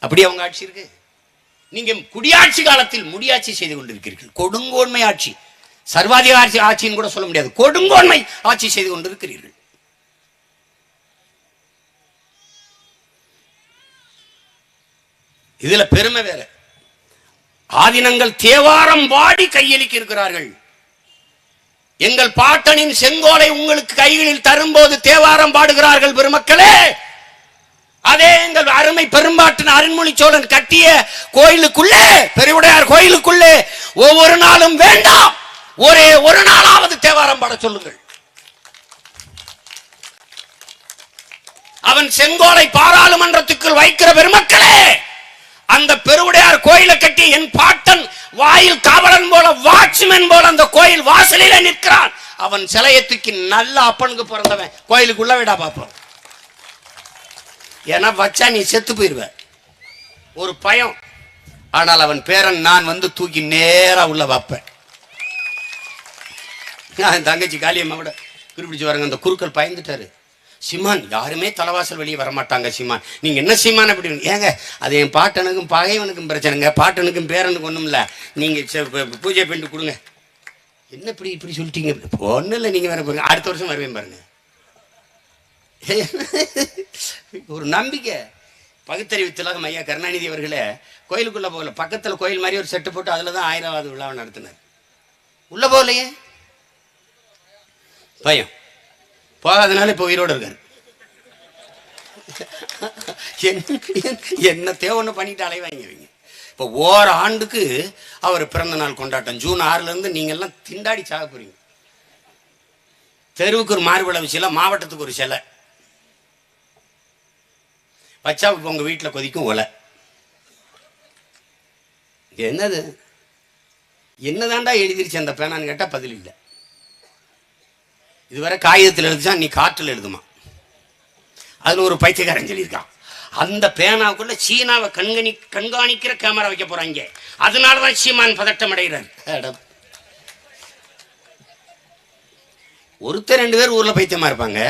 அப்படியே அவங்க ஆட்சி இருக்கு. நீங்க குடியாட்சி காலத்தில் முடியாட்சி செய்து கொண்டிருக்கிறீர்கள். கொடுங்கோன்மை ஆட்சி, சர்வாதிகார ஆட்சின்னு கூட சொல்ல முடியாது, கொடுங்கோன்மை ஆட்சி செய்து கொண்டிருக்கிறீர்கள். இதுல பெருமை வேற. ஆதினங்கள் தேவாரம் பாடி கையளிக்க இருக்கிறார்கள். எங்கள் பாட்டனின் செங்கோலை உங்களுக்கு கைகளில் தரும்போது தேவாரம் பாடுகிறார்கள் பெருமக்களே. அதே எங்கள் அருமை பெரும்பாட்டின் அருண்மொழி சோழன் கட்டிய கோயிலுக்குள்ளே, பெருவுடையார் கோயிலுக்குள்ளே ஒவ்வொரு நாளும் வேண்டாம், ஒரே ஒரு நாளாவது தேவாரம் பாட சொல்லுங்கள். அவன் செங்கோலை பாராளுமன்றத்துக்குள் வைக்கிற பெருமக்களே, அந்த பெருவுடையார் கோயிலை கட்டி என் பாட்டன் வாயில் காவலன் போல, வாட்ச்மேன் போல அந்த கோயில் வாசலில நிற்கிறான். அவன் சிலையை தூக்கி நல்ல அப்பனுக்கு பிறந்தவன் கோயிலுக்குள்ள விடா பார்ப்போம். ஏன்னா வச்சா நீ செத்து போயிருவ, ஒரு பயம். ஆனால் அவன் பேரன் நான் வந்து தூக்கி நேரா உள்ள வைப்பேன். தங்கச்சி காளியம்மாவோட குறிப்பிடிச்சு வரங்க, அந்த குருக்கள் பயந்துட்டாரு. சிமான் யாருமே தலைவாசல் வெளியே வரமாட்டாங்க. சிமான் நீங்க என்ன சிமான் அப்படி? ஏங்க அது என் பாட்டனுக்கும் பகைவனுக்கும் பிரச்சனைங்க, பாட்டனுக்கும் பேரனுக்கும் ஒண்ணும் இல்ல, நீங்க பூஜை பண்ணிட்டு கொடுங்க. என்ன இப்படி இப்படி சொல்லிட்டீங்க? ஒன்றும் இல்லை, நீங்க வேற பாருங்க, அடுத்த வருஷம் வருவேன் பாருங்க. ஒரு நம்பிக்கை. பகுத்தறிவு திலகம் ஐயா கருணாநிதி அவர்களே கோயிலுக்குள்ள போகல, பக்கத்துல கோயில் மாதிரி ஒரு செட்டு போட்டு அதுலதான் 1000வது விழாவை நடத்தினார். உள்ள போகலையே, பயம். போகாதனால இப்ப உயிரோடு இருக்காரு. என்ன தேவைன்னு பண்ணிட்டு அலைவாங்க. இப்ப ஆண்டுக்கு அவர் பிறந்த நாள் கொண்டாட்டம் ஜூன் 6ல இருந்து நீங்க எல்லாம் திண்டாடி சாக போறீங்க. தெருவுக்கு ஒரு மாறுபட விஷயம், மாவட்டத்துக்கு ஒரு சிலை வச்சா உங்க வீட்டுல கொதிக்கும் ஒலை. என்னது என்னதாண்டா எழுதிருச்சு அந்த பேனான்னு கேட்டா பதில் இல்லை. இதுவரை காகிதத்தில் எழுதுச்சா, நீ காற்றில் எழுதுமா. அதுல ஒரு பைத்தியக்காரன் சொல்லியிருக்கான், அந்த பேனாவுக்குள்ள சீனாவை கண்காணிக்கிற கேமரா வைக்க போறாங்க, அதனாலதான் சீமான் பதட்டம் அடைகிறார். ஒருத்தர் 2 பேர் ஊர்ல பைத்தியமா இருப்பாங்க,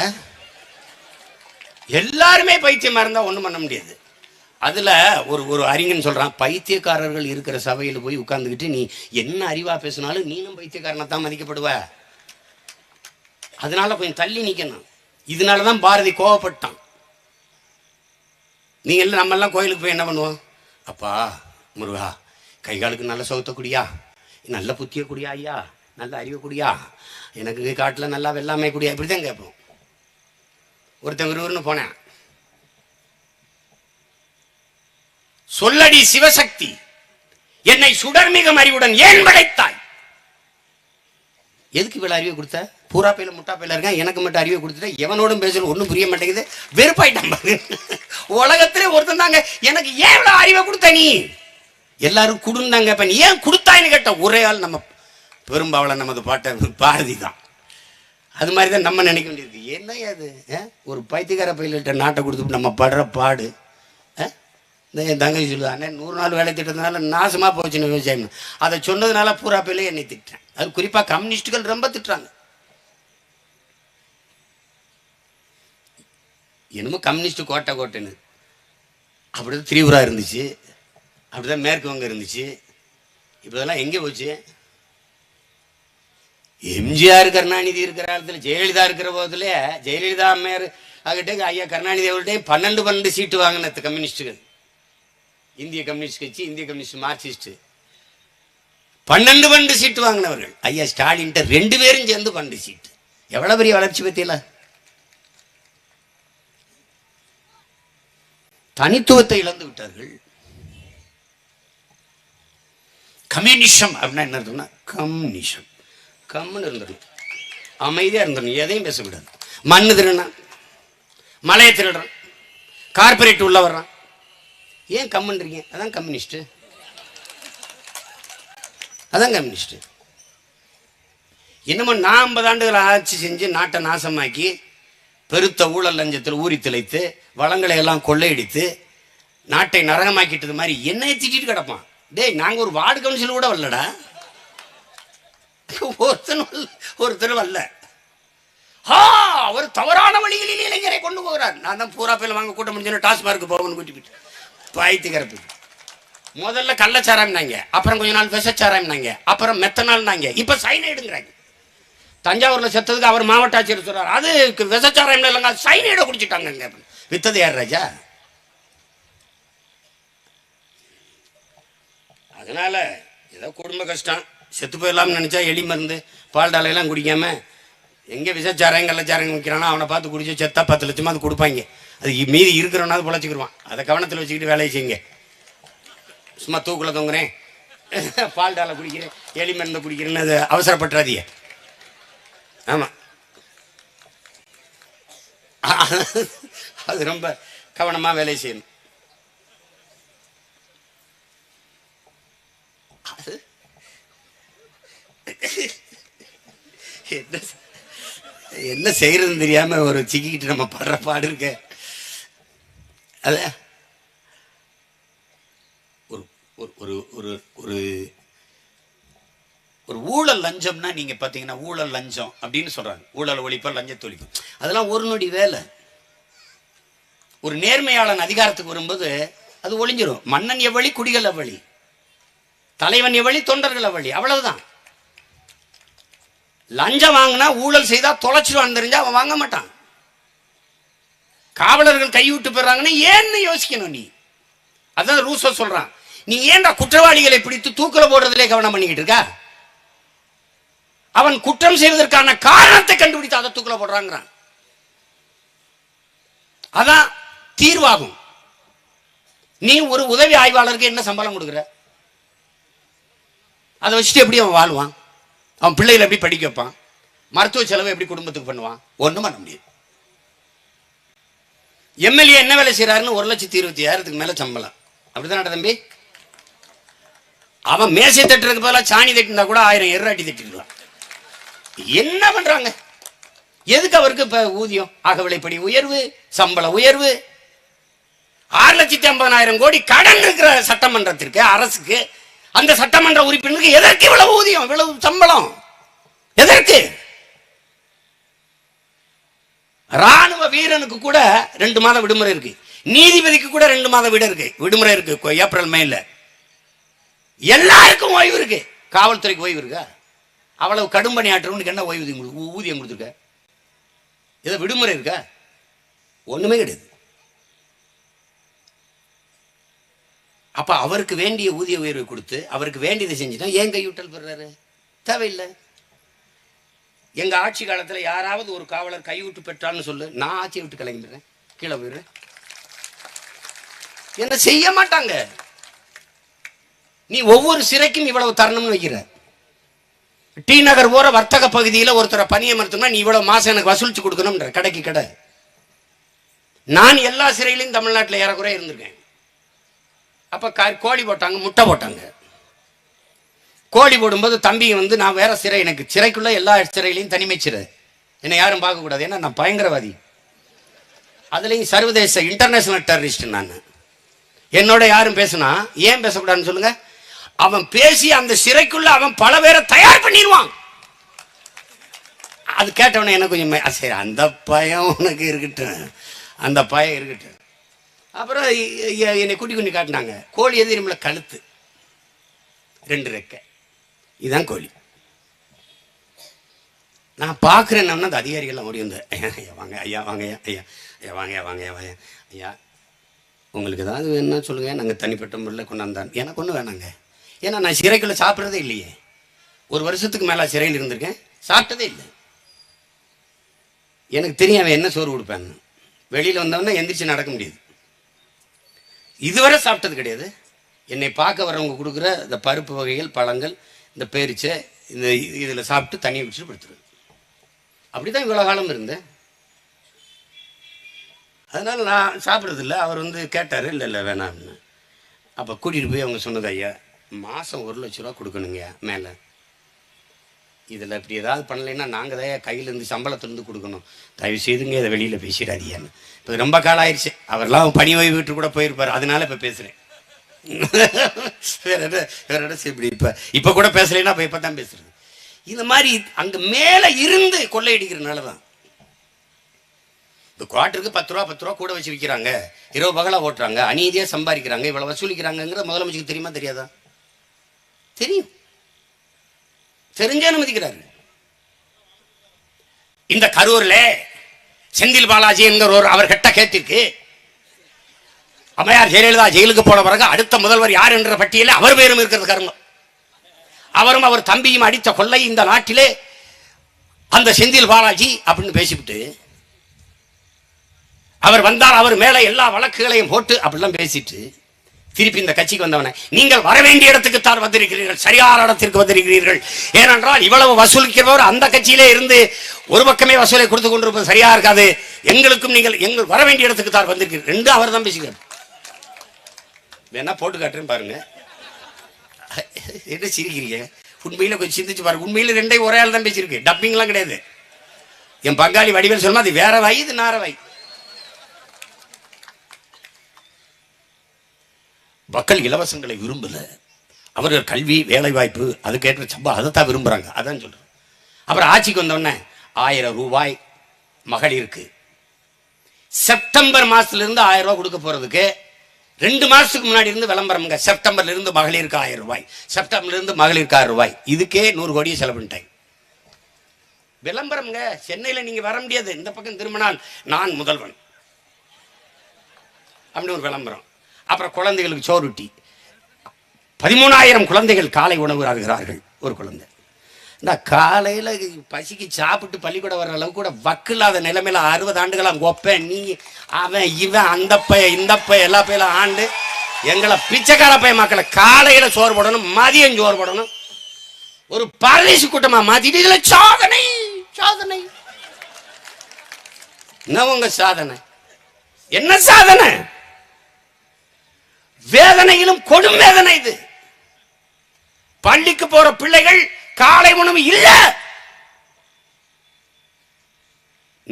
எல்லாருமே பைத்தியமா இருந்தா ஒண்ணும் பண்ண முடியாது. அதுல ஒரு அறிஞன் சொல்றான், பைத்தியக்காரர்கள் இருக்கிற சபையில் போய் உட்கார்ந்துக்கிட்டு நீ என்ன அறிவா பேசினாலும் நீனும் பைத்தியக்காரனை தான் மதிக்கப்படுவ, அதனால கொஞ்சம் தள்ளி நிக்கணும். இதனாலதான் பாரதி கோவப்பட்டான். நீங்க எல்லாம் நம்ம எல்லாம் கோயிலுக்கு போய் என்ன பண்ணுவோம்? அப்பா முருகா, கை காலுக்கு நல்ல சௌத்த குடியா, நல்ல புத்திய குடியா, ஐயா நல்ல அறிவு குடியா, எனக்கு காட்டுல நல்லா வெள்ளாமை குடியா, இப்படிதான் கேட்போம். ஒருத்தன் விறுவிறுன்னு போனேன், சொல்லடி சிவசக்தி என்னை சுடர்மிகும் அறிவுடன் ஏன் படைத்தாய்? எதுக்கு இவ்வளவு அறிவை கொடுத்த? பூரா பையில முட்டா பையில இருக்கான், எனக்கு மட்டும் அறிவை கொடுத்துட்ட, எவனோடும் பேசணும் ஒன்றும் புரிய மாட்டேங்குது, வெறுப்பாயிட்டான். உலகத்திலே ஒருத்தன் தாங்க எனக்கு ஏன் இவ்வளவு அறிவை கொடுத்த? நீ எல்லாரும் கொடுந்தாங்க, இப்ப நீ ஏன் கொடுத்தாயின்னு கேட்ட ஒரே ஆள் நம்ம பெரும்பாவளன் நமது பாட்ட பாரதி தான். அது மாதிரி தான் நம்ம நினைக்க வேண்டியிருக்கு. என்ன அது ஒரு பைத்தியக்கார பையில்கிட்ட நாட்டை கொடுத்து நம்ம படுற பாடு. இந்த என் தங்கச்சி சொல்லுது, அண்ணே 100 நாள் வேலை திட்டத்தினால நாசமா போச்சுன்னு விவசாயம், அதை சொன்னதுனால பூரா பையில என்னை திட்டேன். அது குறிப்பா கம்யூனிஸ்டுகள் ரொம்ப திட்டுறாங்க. என்னமோ கம்யூனிஸ்ட் கோட்டைன்னு அப்படிதான் திரிபுரா இருந்துச்சு, அப்படிதான் மேற்கு வங்கம் இருந்துச்சு, இப்போதெல்லாம் எங்கே போச்சு? எம்ஜிஆர் கருணாநிதி இருக்கிற காலத்தில், ஜெயலலிதா இருக்கிற போதுல, ஜெயலலிதா அம்மையார் ஆகிட்டே ஐயா கருணாநிதி அவர்கிட்ட 12 சீட்டு வாங்கினது கம்யூனிஸ்டுகள். இந்திய கம்யூனிஸ்ட் கட்சி, இந்திய கம்யூனிஸ்ட் மார்க்சிஸ்ட் 12 சீட்டு வாங்கினவர்கள். ஐயா ஸ்டாலின் 2 பேரும் சேர்ந்து 12 சீட்டு. எவ்வளவு பெரிய வளர்ச்சி பத்தியில. தனித்துவத்தை இழந்து விட்டார்கள். கம்யூனிசம் அப்படின்னா என்ன இருக்குன்னா, கம்யூனிசம் கம்முன்னு இருந்தது. அமைதியா இருந்தணும், எதையும் பேசக்கூடாது. மண்ணு திருடுறான், மலையை திருடுறான், கார்பரேட் உள்ள வர்றான், ஏன் கம்முன்றீங்க? அதான் கம்யூனிஸ்ட், அதான் கம்யூனிஸ்ட். என்னமோ 50 ஆண்டுகள் ஆட்சி செஞ்சு நாட்டை நாசமாக்கி பெருத்த ஊழல் லஞ்சத்தில் ஊறி திளைத்து வளங்களை எல்லாம் கொள்ளையடித்து நாட்டை நரகமாக்கிட்டது மாதிரி என்னை திட்டிட்டு கிடப்பான். டேய், நாங்க ஒரு வார்டு கவுன்சில் கூட வரலடா, ஒருத்தர் வரல. அவர் தவறான வழிகளில் இளைஞரை கொண்டு போகிறார். நான் தான் பூரா பேர் வாங்க கூட்டம் முடிஞ்சு டாஸ்மார்க்கு போகணும்னு கூட்டிட்டு பாய்த்து கிடப்பு. முதல்ல கள்ளச்சாராம்னாங்க, அப்புறம் கொஞ்ச நாள் விஷச்சாராம்னாங்க, அப்புறம் மெத்தனால்னாங்க, இப்ப சைனைடுங்கிறாங்க. தஞ்சாவூர்ல செத்ததுக்கு அவர் மாவட்ட ஆட்சியர் சொல்றாரு, அது விஷச்சாராயம் இல்லைங்க, சைனைடை குடிச்சிட்டாங்க. வித்தது யார் ராஜா? அதனால ஏதோ குடும்ப கஷ்டம், செத்து போயிடலாம்னு நினைச்சா எலி மருந்து பால் டாலையெல்லாம் குடிக்காம எங்கே விஷச்சாராயம் கள்ளச்சாராயம் விற்கிறானோ அவனை பார்த்து குடிச்சு செத்தா 10 லட்சமா அது கொடுப்பாங்க. அது மீதி இருக்கிறவனாவது பொழைச்சிக்கிடுவான். அதை கவனத்தில் வச்சுக்கிட்டு வேலையை செய்யுங்க. சும்மா தூக்குல தொங்குறேன், பால் டாலை குடிக்கிறேன், எலி மருந்து குடிக்கிறேன்னு அது அவசரப்பட்டுறாதீங்க. ஆமாம், அது ரொம்ப கவனமாக வேலை செய்யணும். என்ன செய்யறதுன்னு தெரியாம ஒரு சிக்கிக்கிட்டு நம்ம படுற பாடு இருக்க. அத ஒரு ஒரு ஒரு ஒரு ஒரு ஊழல் லஞ்சம்னா நீங்க பாத்தீங்கன்னா ஊழல் லஞ்சம் அப்படின்னு சொல்றாங்க. ஊழல் ஒழிப்பா லஞ்சத்தை ஒழிக்கும், அதெல்லாம் ஒரு நொடி வேலை. ஒரு நேர்மையாளன் அதிகாரத்துக்கு வரும்போது அது ஒளிஞ்சிடும். மன்னன் எவ்வளி, குடிகள் எவ்வளி, தலைவன் எவ்வளி, தொண்டர்கள் எவ்வளி, அவ்வளவுதான். லஞ்சம் வாங்கினா ஊழல் செய்தா தொலைச்சிடுவான்னு தெரிஞ்சா அவன் வாங்க மாட்டான். காவலர்கள் கைவிட்டு போயிடுறாங்கன்னா ஏன்னு யோசிக்கணும் நீ. அதான் ரூசோ சொல்றான், நீ ஏன்டா குற்றவாளிகளை பிடித்து தூக்கில போடுறதுலே கவனம் பண்ணிக்கிட்டு இருக்கா? அவன் குற்றம் செய்வதற்கான காரணத்தை கண்டுபிடித்து அதை தூக்கில போடுறாங்கிறான். அதான் தீர்வாகும். நீ ஒரு உதவி ஆய்வாளருக்கு என்ன சம்பளம் கொடுக்குற? அதை வச்சுட்டு எப்படி அவன் வாழ்வான்? அவன் பிள்ளைகளை எப்படி படிக்க வைப்பான்? மருத்துவ செலவு எப்படி குடும்பத்துக்கு பண்ணுவான்? ஒண்ணும் பண்ண முடியாது. எம்எல்ஏ என்ன வேலை செய்யறாருன்னு 1,25,000 மேல சம்பளம். அப்படிதான் தம்பி. அவன் மேசை தட்டுறதுக்கு பதிலாக சாணி தட்டினா கூட 1000 எர்ராட்டி தட்டிடுவான். என்ன பண்றாங்க? எதுக்கு அவருக்கு இப்ப ஊதியம்? அகவிலைப்படி உயர்வு, சம்பள உயர்வு, 6,50,000 கோடி கடன் இருக்கிற சட்டமன்றத்திற்கு, அரசுக்கு, அந்த சட்டமன்ற உறுப்பினருக்கு எதற்கு இவ்வளவு ஊதியம், இவ்வளவு சம்பளம்? எதற்கு? ராணுவ வீரனுக்கு கூட 2 மாத விடுமுறை இருக்கு, நீதிபதிக்கு கூட 2 மாத விடுமுறை இருக்கு. ஏப்ரல் மேல எல்லாருக்கும் ஓய்வு இருக்கு. காவல்துறைக்கு ஓய்வு இருக்கா? அவ்வளவு கடும் பணியாற்றவனுக்கு என்ன ஊதியம் கொடுத்துருக்க? ஏதோ விடுமுறை இருக்கா? ஒண்ணுமே கிடையாது. அப்ப அவருக்கு வேண்டிய ஊதிய உயர்வை கொடுத்து அவருக்கு வேண்டியதை செஞ்சுட்டா ஏன் கைவிட்டல் பெறாரு? தேவையில்லை. எங்க ஆட்சி காலத்துல யாராவது ஒரு காவலர் கைவிட்டு பெற்றான்னு சொல்லு, நான் ஆட்சியை விட்டு கிளம்பிடுறேன், கீழே போயிடுறேன். என்ன செய்ய மாட்டாங்க. நீ ஒவ்வொரு சிறைக்கும் இவ்வளவு தரணும்னு வைக்கிற. டி நகர் போற வர்த்தக பகுதியில் ஒருத்தரை பணியமர்த்தணும்னா நீ இவ்வளவு மாசம் எனக்கு வசூலிச்சு கொடுக்கணும்ன்ற, கடைக்கு கடை. நான் எல்லா சிறையிலையும் தமிழ்நாட்டில் ஏறக்குறைய இருந்திருக்கேன். அப்ப கோழி போட்டாங்க, முட்டை போட்டாங்க. கோழி போடும்போது தம்பி வந்து, நான் வேற சிறை, எனக்கு சிறைக்குள்ள எல்லா சிறையிலையும் தனிமை சிறை, என்னை யாரும் பார்க்க கூடாது, ஏன்னா நான் பயங்கரவாதி, அதுலயும் சர்வதேச இன்டர்நேஷனல் டெரரிஸ்ட். நான் என்னோட யாரும் பேசுனா ஏன் பேசக்கூடாதுன்னு சொல்லுங்க? அவன் பேசி அந்த சிறைக்குள்ள அவன் பல பேரை தயார் பண்ணிடுவான். அது கேட்டவன எனக்கு கொஞ்சம் சரி, அந்த பயம் உனக்கு இருக்கட்டும், அந்த பயம் இருக்கட்டும். அப்புறம் என்னை கூட்டி கொண்டு காட்டினாங்க. கோழி எது நம்மள கழுத்து, 2 ரெக்கை, இதுதான் கோழி. நான் பார்க்குறேன், அந்த அதிகாரிகள்லாம் ஓடி வந்து, ஐயா வாங்க, ஐயா வாங்க, ஐயா ஐயா ஐயா வாங்க, வாங்க ஐயா, ஐயா உங்களுக்கு ஏதாவது வேணும்னா சொல்லுங்க, நாங்கள் தனிப்பட்ட முறையில் கொண்டாந்தான். எனக்கு ஒன்றும் வேணாங்க, ஏன்னா நான் சிறைக்குள்ளே சாப்பிட்றதே இல்லையே. 1 வருஷத்துக்கு மேலே சிறையில் இருந்திருக்கேன், சாப்பிட்டதே இல்லை. எனக்கு தெரியும் அவன் என்ன சோறு கொடுப்பேன்னு. வெளியில் வந்தவொடனே எந்திரிச்சு நடக்க முடியாது. இதுவரை சாப்பிட்டது கிடையாது. என்னை பார்க்க வரவங்க கொடுக்குற இந்த பருப்பு வகைகள், பழங்கள், இந்த பேரிச்சை, இந்த இதில் சாப்பிட்டு தண்ணியை குடிச்சிட்டு படுத்துருவேன். அப்படிதான் இவ்வளவு காலம் இருந்தேன். அதனால நான் சாப்பிட்றதில்ல. அவர் வந்து கேட்டார், இல்லை இல்லை வேணாம்னு. அப்போ கூட்டிகிட்டு போய் அவங்க சொன்னது, ஐயா மாதம் 1,00,000 கொடுக்கணுங்க மேலே, இதில் இப்படி ஏதாவது பண்ணலைன்னா நாங்கள் தான் கையிலேருந்து சம்பளத்துலேருந்து கொடுக்கணும், தயவு செய்துங்க இதை வெளியில் பேசிடாதீங்கன்னு. இப்போ ரொம்ப காலம் ஆயிடுச்சு. அவர்லாம் பணி ஓய்வு வீட்டு கூட போயிருப்பார். அதனால இப்போ பேசுகிறேன். வேற இப்படி இப்போ கூட பேசலைன்னா இப்போ தான் பேசுறது. இந்த மாதிரி அங்கே மேலே இருந்து கொள்ளையடிக்கிறதுனால தான் இந்த குவார்ட்டருக்கு 10 ரூபா கூட வச்சு விற்கிறாங்க, இரவு பகலாக ஓட்டுறாங்க, அநீதியாக சம்பாதிக்கிறாங்க, இவ்வளோ வசூலிக்கிறாங்கிறது முதலமைச்சருக்கு தெரியுமா தெரியாதா? தெரியும். தெரிஞ்சே அனுமதிக்கிறாரு. இந்த கரூர்ல செந்தில் பாலாஜி என்கிற அவர் கெட்ட கேத்திற்கு அம்மையார் ஜெயலலிதா ஜெயிலுக்கு போன பிறகு அடுத்த முதல்வர் யார் என்ற பட்டியலில் அவர் பேரும் இருக்கிறது காரணம். அவரும் அவர் தம்பியும் அடித்த கொள்ளை இந்த நாட்டிலே அந்த செந்தில் பாலாஜி அப்படின்னு பேசிவிட்டு அவர் வந்தால் அவர் மேல எல்லா வழக்குகளையும் போட்டு அப்படிலாம் பேசிட்டு திருப்பி இந்த கட்சிக்கு வந்தவனை, நீங்கள் வர வேண்டிய இடத்துக்கு தான் வந்திருக்கிறீர்கள், சரியான இடத்திற்கு வந்திருக்கிறீர்கள், ஏனென்றால் இவ்வளவு வசூலிக்கிறவர் அந்த கட்சியிலே இருந்து ஒரு பக்கமே வசூலை கொடுத்து கொண்டிருப்பது சரியா இருக்காது, எங்களுக்கும் நீங்கள் வர வேண்டிய இடத்துக்கு தான் வந்திருக்கிறீர்கள். ரெண்டு அவர் தான் பேசிக்கிறார். வேணா போட்டு காட்டுறேன் பாருங்க. என்ன சிரிக்கிறீங்க? உண்மையில கொஞ்சம் சிந்திச்சு பாருங்க. உண்மையில ரெண்டையும் ஒரே ஆள் தான் பேசியிருக்கு, டப்பிங்லாம் கிடையாது. என் பங்காளி வடிவேல் சொல்லுமா, அது வேற வாய், இது நார வாய். மக்கள் இலவசங்களை விரும்பல, அவர்கள் கல்வி வேலை வாய்ப்பு அதுக்கேற்ற சம்பளம் அதைத்தான் விரும்புறாங்க. அதான் சொல்றேன். அப்புறம் ஆட்சிக்கு வந்தோடனே 1000 ரூபாய் மகளிருக்கு செப்டம்பர் மாசத்துல இருந்து 1000 ரூபாய் கொடுக்க போறதுக்கு 2 மாசத்துக்கு முன்னாடி இருந்து விளம்பரம்ங்க. செப்டம்பர்ல இருந்து மகளிருக்கு 1000 ரூபாய், செப்டம்பர்ல இருந்து மகளிருக்கு 1000 ரூபாய், இதுக்கே 100 கோடியை செலவு பண்ணிட்டாங்க. விளம்பரம்ங்க. சென்னையில நீங்க வர முடியாது, இந்த பக்கம் திரும்பினால் நான் முதல்வன் அப்படின்னு ஒரு விளம்பரம். அப்புறம் குழந்தைகளுக்கு சோறுட்டி 13,000 குழந்தைகள் காலை உணவு அருகிறார்கள். ஒரு குழந்தை இந்த காலையில் பசிக்கு சாப்பிட்டு பள்ளிக்கூடம் வர்ற அளவுக்கு கூட வக்கில்லாத நிலைமையில 60 ஆண்டுகளாக கொப்பேன் நீ அவன் இவன் அந்த பைய இந்த பைய எல்லா பையெல்லாம் ஆண்டு எங்களை பிச்சைக்கார பைய மக்களை காலையில சோறு போடணும், மதியம் சோறு போடணும், ஒரு பரதேசி கூட்டமா மாத்திட்டு இதுல சாதனை சாதனை. என்ன உங்க சாதனை? என்ன சாதனை? வேதனையிலும் கொடும் வேதனை இது. பள்ளிக்கு போற பிள்ளைகள் காலை உணவு இல்ல.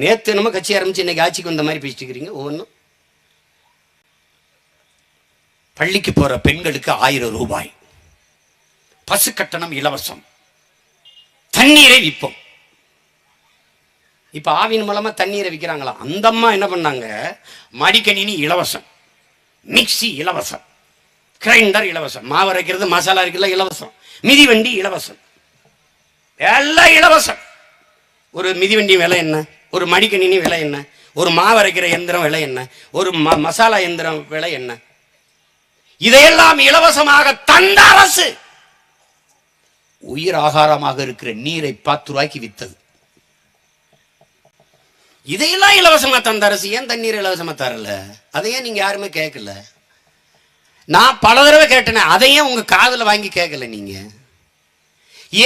நேத்து நம்ம கட்சி ஆரம்பிச்சு இன்னைக்கு ஆட்சிக்கு வந்த மாதிரி பேசிட்டு இருக்கிறீங்க. ஒவ்வொன்றும் பள்ளிக்கு போற பெண்களுக்கு 1000 ரூபாய், பசு கட்டணம் இலவசம், தண்ணீரை விற்போம். இப்ப ஆவின் மூலமா தண்ணீரை விற்கிறாங்களா? அந்த அம்மா என்ன பண்ணாங்க, மடிக்கணினி இலவசம், மிக்சி இலவசம், கிரைண்டர் இலவசம், மாவு அரைக்கிறது மசாலா அரைக்கிறது இலவசம், மிதிவண்டி இலவசம், எல்லாம் இலவசம். ஒரு மிதிவண்டி விலை என்ன, ஒரு மடிக்கணினி விலை என்ன, ஒரு மாவு அரைக்கிற எந்திரம் விலை என்ன, ஒரு மசாலா எந்திரம் விலை என்ன, இதையெல்லாம் இலவசமாக தந்த அரசு உயிர் ஆகாரமாக இருக்கிற நீரை 10 ரூபாய்க்கு வித்தது. இதையெல்லாம் இலவசமா தந்த அரசு ஏன் தண்ணீர் இலவசமா தரல? அதையே நீங்க யாருமே கேட்கல. நான் பல தடவை கேட்டேன், அதையே உங்க காதுல வாங்கி கேட்கல. நீங்க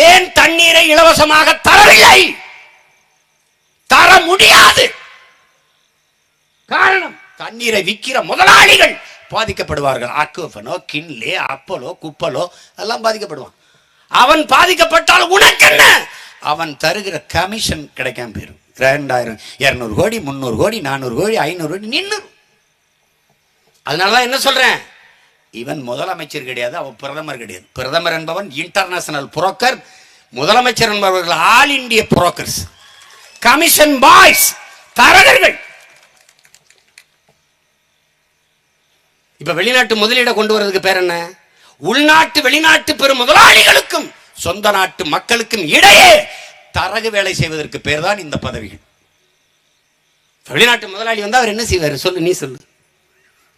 ஏன் தண்ணீரை இலவசமாக தரவில்லை? தர முடியாது. காரணம், தண்ணீரை விற்கிற முதலாளிகள் பாதிக்கப்படுவார்கள். அக்குஃபனோ கின்லே அப்பலோ குப்பலோ எல்லாம் பாதிக்கப்படுவான். அவன் பாதிக்கப்பட்டால் உனக்கு என்ன? அவன் தருகிற கமிஷன் கிடைக்காம போயிடும். 2000 200 கோடி 300 கோடி 400 கோடி 500 கோடி நின்று. அதனாலதான் என்ன சொல்றேன், இவன் முதலமைச்சர் கிடையாது, அவன் பிரதமர் கிடையாது. பிரதமர் என்பவன் இன்டர்நேஷனல் புரோக்கர், முதலமைச்சர் என்பவர்கள் ஆல் இந்திய புரோக்கர்ஸ், கமிஷன் பாய்ஸ், தரகர்கள். இப்ப வெளிநாட்டு முதலீட கொண்டு வரதுக்கு பேர் என்ன? உள்நாட்டு வெளிநாட்டு பெரும் முதலாளிகளுக்கும் சொந்த நாட்டு மக்களுக்கும் இடையே தரகு வேலை செய்வதற்கு பேர் தான் இந்த பதவிகள். வெளிநாட்டு முதலாளி வந்து அவர் என்ன செய்வார் சொல்லு, நீ சொல்லு.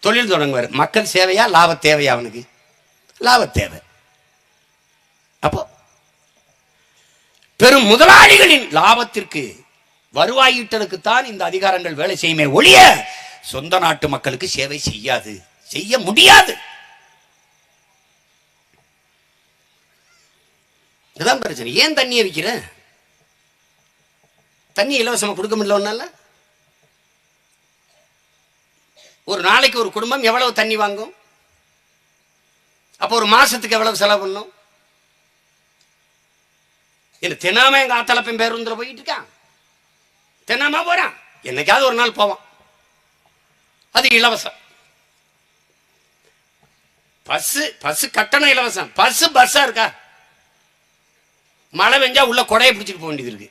தொழில் தொடங்குவார். மக்கள் சேவையா லாப தேவையா? அவனுக்கு லாப தேவை. அப்போ பெரும் முதலாளிகளின் லாபத்திற்கு வருவாயீட்டலுக்குத்தான் இந்த அதிகாரங்கள் வேலை செய்யுமே ஒழிய சொந்த நாட்டு மக்களுக்கு சேவை செய்யாது, செய்ய முடியாது. இதுதான் பிரச்சனை. ஏன் தண்ணியை விற்கிற? தண்ணி இலவசமா கொடுக்க முடியல ஒன்னால. ஒரு நாளைக்கு ஒரு குடும்பம் எவ்வளவு தண்ணி வாங்கும்? அப்போ ஒரு மாசத்துக்கு எவ்வளவு செலவு பண்ணும்? தினாம எங்க ஆத்தலப்பன் பேருந்துல போயிட்டு இருக்கான், தினாமா போறான், என்னைக்காவது ஒரு நாள் போவான், அது இலவசம். பஸ் கட்டணம் இலவசம். பஸ்ஸா இருக்கா? மழை பெஞ்சா உள்ள கொடையை பிடிச்சிட்டு போக வேண்டியது இருக்கு.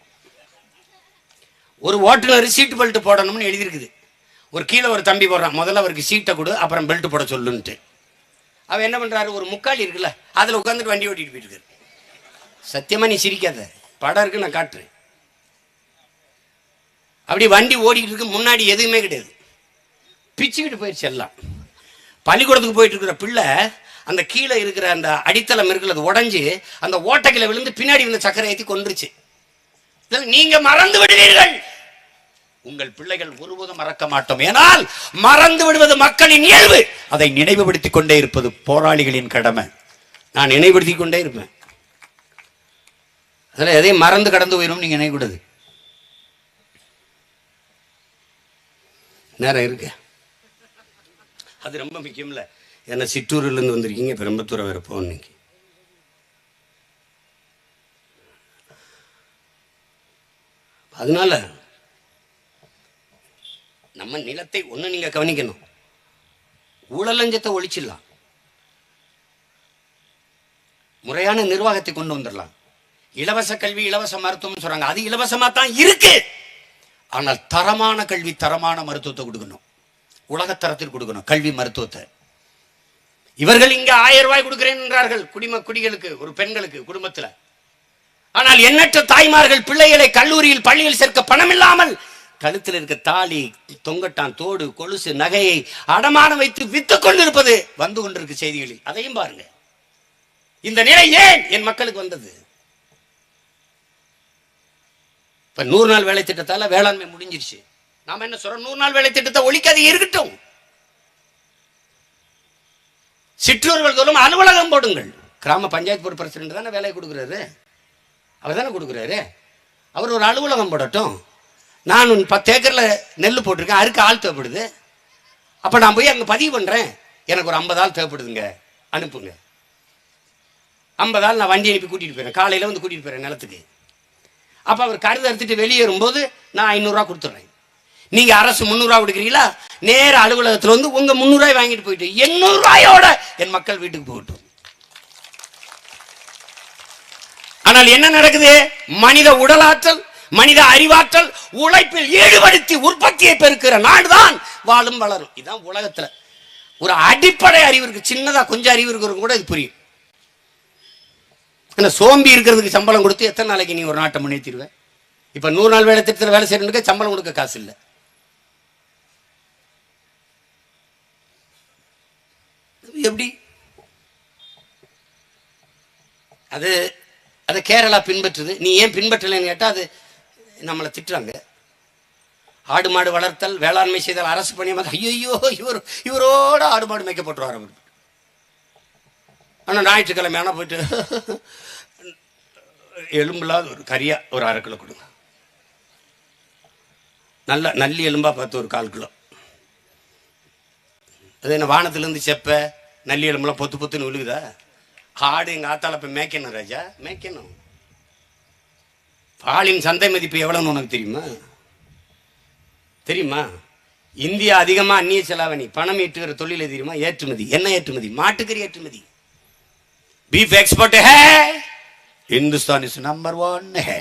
ஒரு ஓட்டுநர் சீட்டு பெல்ட் போடணும்னு எழுதியிருக்குது. ஒரு கீழே ஒரு தம்பி போடுறான், முதல்ல அவருக்கு சீட்டை கொடு அப்புறம் பெல்ட் போட சொல்லுன்ட்டு. அவன் என்ன பண்றாரு, ஒரு முக்காலி இருக்குல்ல அதுல உட்காந்துட்டு வண்டி ஓட்டிட்டு போயிட்டு இருக்காரு. சத்தியமா நீ சிரிக்காத, படம் இருக்கு நான் காட்டுறேன். அப்படி வண்டி ஓடிக்கிட்டு இருக்கு, முன்னாடி எதுவுமே கிடையாது, பிச்சுக்கிட்டு போயிடுச்சு எல்லாம். பள்ளிக்கூடத்துக்கு போயிட்டு இருக்கிற பிள்ளை அந்த கீழே இருக்கிற அந்த அடித்தளம் இருக்கிறது உடஞ்சி அந்த ஓட்டைகளை விழுந்து பின்னாடி வந்து சக்கரை ஏற்றி கொன்றுச்சு. நீங்க மறந்து விடுவீர்கள், உங்கள் பிள்ளைகள் ஒருபோதும் மறக்க மாட்டோம். ஏனால் மறந்து விடுவது மக்களின் இயல்பு. அதை நினைவுபடுத்திக் கொண்டே இருப்பது போராளிகளின் கடமை. நான் நினைவுபடுத்திக் கொண்டே இருப்பேன். அதில் எதையும் மறந்து கடந்து போயிடும் நீங்க நினைவுக்கூடாது. நேரம் இருக்கு, அது ரொம்ப முக்கியம்ல. ஏன்னா சிற்றூர்ல இருந்து வந்திருக்கீங்க, பெரும்பத்தூரை வேற போகணும். இன்னைக்கு அதனால நம்ம நிலத்தை ஒண்ணு நீங்க கவனிக்கணும். ஊழலஞ்சத்தை ஒழிச்சிடலாம், முறையான நிர்வாகத்தை கொண்டு வந்துடலாம். இலவச கல்வி இலவச மருத்துவம் சொல்றாங்க, அது இலவசமா தான் இருக்கு. ஆனால் தரமான கல்வி தரமான மருத்துவத்தை கொடுக்கணும், உலகத்தரத்தில் கொடுக்கணும் கல்வி மருத்துவத்தை. இவர்கள் இங்க 1000 ரூபாய் கொடுக்கிறேன் என்றார்கள் குடிகளுக்கு, ஒரு பெண்களுக்கு குடும்பத்தில். ஆனால் எண்ணற்ற தாய்மார்கள் பிள்ளைகளை கல்லூரியில் பள்ளியில் சேர்க்க பணம் இல்லாமல் கழுத்தில் இருக்க தாலி, தொங்கட்டான், தோடு, கொலுசு, நகையை அடமானம் வைத்து வித்துக் கொண்டிருப்பது வந்து கொண்டிருக்கு செய்திகளில். அதையும் பாருங்க. இந்த நிலை ஏன் என் மக்களுக்கு வந்தது? இப்ப 100 நாள் வேலை திட்டத்தால வேளாண்மை முடிஞ்சிருச்சு. நாம என்ன சொல்றோம், 100 நாள் வேலை திட்டத்தை ஒழிக்காது இருக்கட்டும். சிற்றூர்கள் தோறும் அலுவலகம் போடுங்கள். கிராம பஞ்சாயத்து போர்டு பிரசிடென்ட் தானே வேலையை கொடுக்குறாரு, அவர் தானே கொடுக்குறாரு. அவர் ஒரு அலுவலகம் போடட்டும். நான் 10 ஏக்கர்ல நெல் போட்டிருக்கேன், அறுக்க ஆள் தேவைப்படுது. அப்ப நான் போய் அங்க பதிவு பண்றேன், எனக்கு ஒரு 50 ஆள் தேவைப்படுதுங்க, அனுப்புங்க. 50 ஆள் நான் வண்டி அனுப்பி கூட்டிட்டு போயிடுறேன், காலையில வந்து கூட்டிட்டு போயிடுறேன் நிலத்துக்கு. அப்ப அவர் கருது அறுத்துட்டு வெளியேறும் போது நான் 500 ரூபா கொடுத்துட்றேன். நீங்க அரசு 300 ரூபா கொடுக்குறீங்களா, நேர அலுவலகத்தில் வந்து உங்க 300 ரூபாய் வாங்கிட்டு போயிட்டு 800 ரூபாயோட என் மக்கள் வீட்டுக்கு போகட்டும். ஆனால் என்ன நடக்குது? மனித உடலாற்றல், மனித அறிவாற்றல், உழைப்பில் ஈடுபடுத்தி உற்பத்தியை பெருக்கிற நாடுதான் வாழும் வளரும். இதுதான் உலகத்துல ஒரு அடிப்படை அறிவு இருக்கு. சின்னதா கொஞ்சம் அறிவு இருக்கிறவங்க கூட இது புரியும். சோம்பி இருக்கிறதுக்கு சம்பளம் கொடுத்து எத்தனை நாளைக்கு நீ ஒரு நாட்டை முன்னேற்றிடுவேன்? இப்ப 100 நாள் வேலை திட்டத்தில் வேலை செய்யறதுக்கு சம்பளம் கொடுக்க காசு இல்லை. எப்படி? அது அதை கேரளா பின்பற்றுது, நீ ஏன் பின்பற்றலைன்னு கேட்டா அது நம்மளை திட்டுறாங்க. ஆடு மாடு வளர்த்தல், வேளாண்மை செய்தல் அரசு பணியமாக, ஐயோ இவரோட ஆடு மாடு மேய்க்கப்பட்டுருவார் அவர். ஆனால் ஞாயிற்றுக்கிழமை ஆனால் போயிட்டு எலும்புலாத ஒரு கறியா ஒரு 1/2 கிலோ கொடுங்க, நல்ல நல்லி எலும்பா பார்த்து ஒரு 1/4 கிலோ. அது என்ன வானத்திலிருந்து செப்ப நல்லி எலும்புலாம் பொத்து பொத்துன்னு விழுகுதா? ஆடு எங்க ஆத்தால போய் மேய்க்கணும் ராஜா, மேய்க்கணும். பாலின் சந்தை மதிப்பு எவ்வளவுன்னு உனக்கு தெரியுமா? தெரியுமா? இந்தியா அதிகமா அந்நிய செலாவணி பணம் ஈட்டுகிற தொழில் தெரியுமா? ஏற்றுமதி. என்ன ஏற்றுமதி? மாட்டுக்கறி ஏற்றுமதி. பீஃப் எக்ஸ்போர்ட் है, हिंदुस्तान इज नंबर 1 है.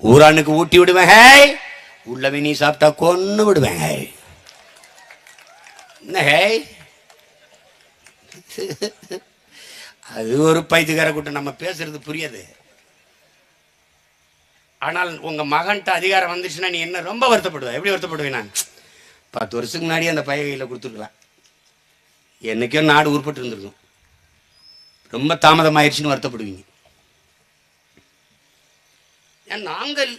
ஊரானுக்கு ஊட்டி விடுவேன், உள்ளவே நீ சாப்பிட்டா கொன்னு விடுவேன். என்ன அது ஒரு பைத்தியக்கார கூட்டம், நம்ம பேசுறது புரியாது. ஆனால் உங்க மகன்கிட்ட அதிகாரம் வந்துச்சுன்னா நீ என்ன ரொம்ப வருத்தப்படுவ. எப்படி வருத்தப்படுவேன்? நான் 10 வருஷத்துக்கு முன்னாடி அந்த பைய கையில் கொடுத்துருக்கலாம், என்னைக்கோ நாடு உருப்பட்டு இருந்திருக்கும். ரொம்ப தாமதம் ஆயிடுச்சுன்னு வருத்தப்படுவீங்க. நாங்கள்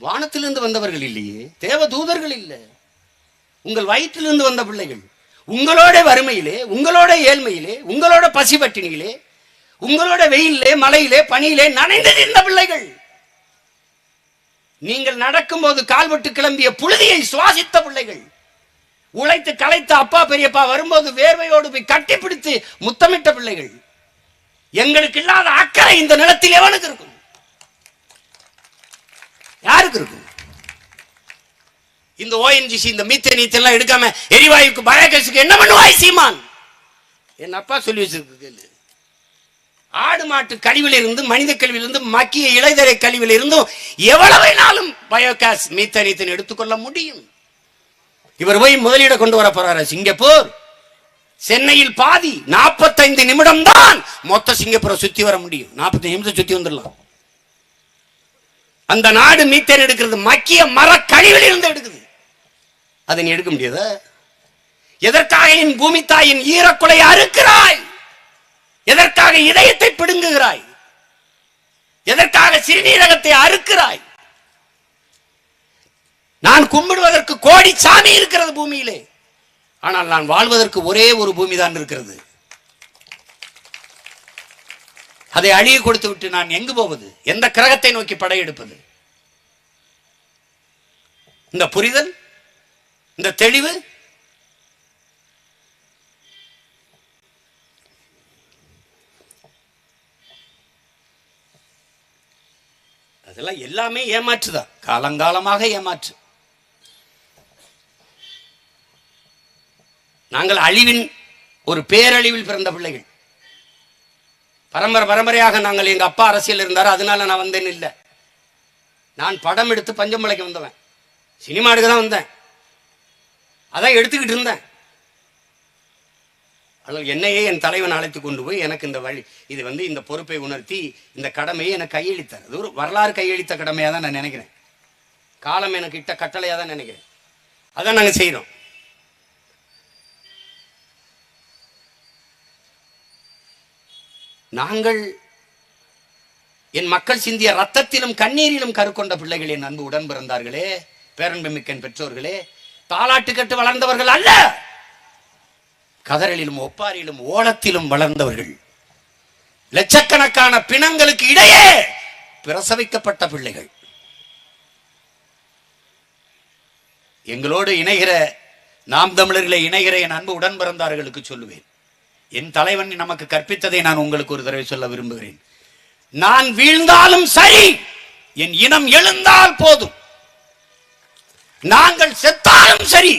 வானத்திலிருந்து வந்தவர்கள் இல்லையே, தேவ தூதர்கள் இல்லை, உங்கள் வயிற்றிலிருந்து வந்த பிள்ளைகள். உங்களோட வறுமையிலே, உங்களோட ஏழ்மையிலே, உங்களோட பசி பட்டினியிலே, உங்களோட வெயிலே, மழையிலே, பனியிலே நனைந்து இருந்த பிள்ளைகள். நீங்கள் நடக்கும்போது கால்பட்டு கிளம்பிய புழுதியை சுவாசித்த பிள்ளைகள், உழைத்து களைத்த அப்பா பெரியப்பா வரும்போது வேர்வையோடு போய் கட்டிப்பிடித்து முத்தமிட்ட பிள்ளைகள். எங்களுக்கு இல்லாத அக்கறை இந்த நிலத்தில் எவனுக்கு இருக்கும்? யாருக்கு இருக்கும்? இந்த ONGC இந்த மீத்தேன் எல்லாம் எடுக்காம எரிவாயுக்கு பயோகேஸுக்கு என்ன பண்ணுவாய் சீமான்? என் அப்பா சொல்லி வச்சிருக்கு. ஆடு மாட்டு கழிவிலிருந்து, மனித கழிவிலிருந்து, மக்கிய இலைதரை கழிவில் இருந்தும் எவ்வளவு நாளும் பயோகேஸ் மீத்தேன் எடுத்துக்கொள்ள முடியும். இவர் போய் முதலீட கொண்டு வர போறாரு சிங்கப்பூர். சென்னையில் பாதி 45 நிமிடம் தான் மொத்த சிங்கப்பூரை சுத்தி வர முடியும். 45 நிமிஷம் சுத்தி வந்துடலாம். அந்த நாடு மீத்தேன் எடுக்கிறது மக்கிய மர கழிவில் இருந்து எடுக்குது. அதை நீ எடுக்க முடியாத? எதற்காக என் பூமி தாயின் ஈரக்குலை அறுக்கிறாய்? எதற்காக இதயத்தை பிடுங்குகிறாய்? எதற்காக சிறுநீரகத்தை அறுக்கிறாய்? நான் கும்பிடுவதற்கு கோடி சாமி இருக்கிறது பூமியிலே, ஆனால் நான் வாழ்வதற்கு ஒரே ஒரு பூமி தான் இருக்கிறது. அதை அழிய கொடுத்து விட்டு நான் எங்கு போவது? எந்த கிரகத்தை நோக்கி படையெடுப்பது? இந்த புரிதல், இந்த தெளிவு, அதெல்லாம் எல்லாமே ஏமாற்றுதான், காலங்காலமாக ஏமாற்று. நாங்கள் அழிவின் ஒரு பேரழிவில் பிறந்த பிள்ளைகள். பரம்பரையாக நாங்கள், எங்க அப்பா அரசியல் இருந்தாரு, அதனால நான் வந்தேன்னு இல்லை. நான் படம் எடுத்து பஞ்சமலைக்கு வந்தவன், சினிமா எடுக்க தான் வந்தேன், அதான் எடுத்துக்கிட்டு இருந்தேன். ஆனால் என்னையே என் தலைவன் அழைத்து கொண்டு போய் எனக்கு இந்த வழி, இது இந்த பொறுப்பை உணர்த்தி இந்த கடமையை எனக்கு கையளித்தார். அது ஒரு வரலாறு கையளித்த கடமையாக தான் நான் நினைக்கிறேன். காலம் எனக்கு இட்ட கட்டளையாக தான் நினைக்கிறேன். அதான் நாங்கள் செய்கிறோம். நாங்கள் என் மக்கள் சிந்திய ரத்தத்திலும் கண்ணீரிலும் கருக்கொண்ட பிள்ளைகள், என் அன்பு உடன் பிறந்தார்களே, பேரன்பு மிக்க பெற்றோர்களே, தாலாட்டு கட்டு வளர்ந்தவர்கள் அல்ல, கதறலிலும் ஒப்பாரிலும் ஓலத்திலும் வளர்ந்தவர்கள். லட்சக்கணக்கான பிணங்களுக்கு இடையே பிரசவிக்கப்பட்ட பிள்ளைகள். எங்களோடு இணைகிற, நாம் தமிழர்களை இணைகிற என் அன்பு உடன் பிறந்தார்களுக்கு சொல்லுவேன், என் தலைவன் நமக்கு கற்பித்ததை நான் உங்களுக்கு ஒரு தடவை சொல்ல விரும்புகிறேன். நான் வீழ்ந்தாலும் சரி, என் இனம் எழுந்தால் போதும். நாங்கள் செத்தாலும் சரி,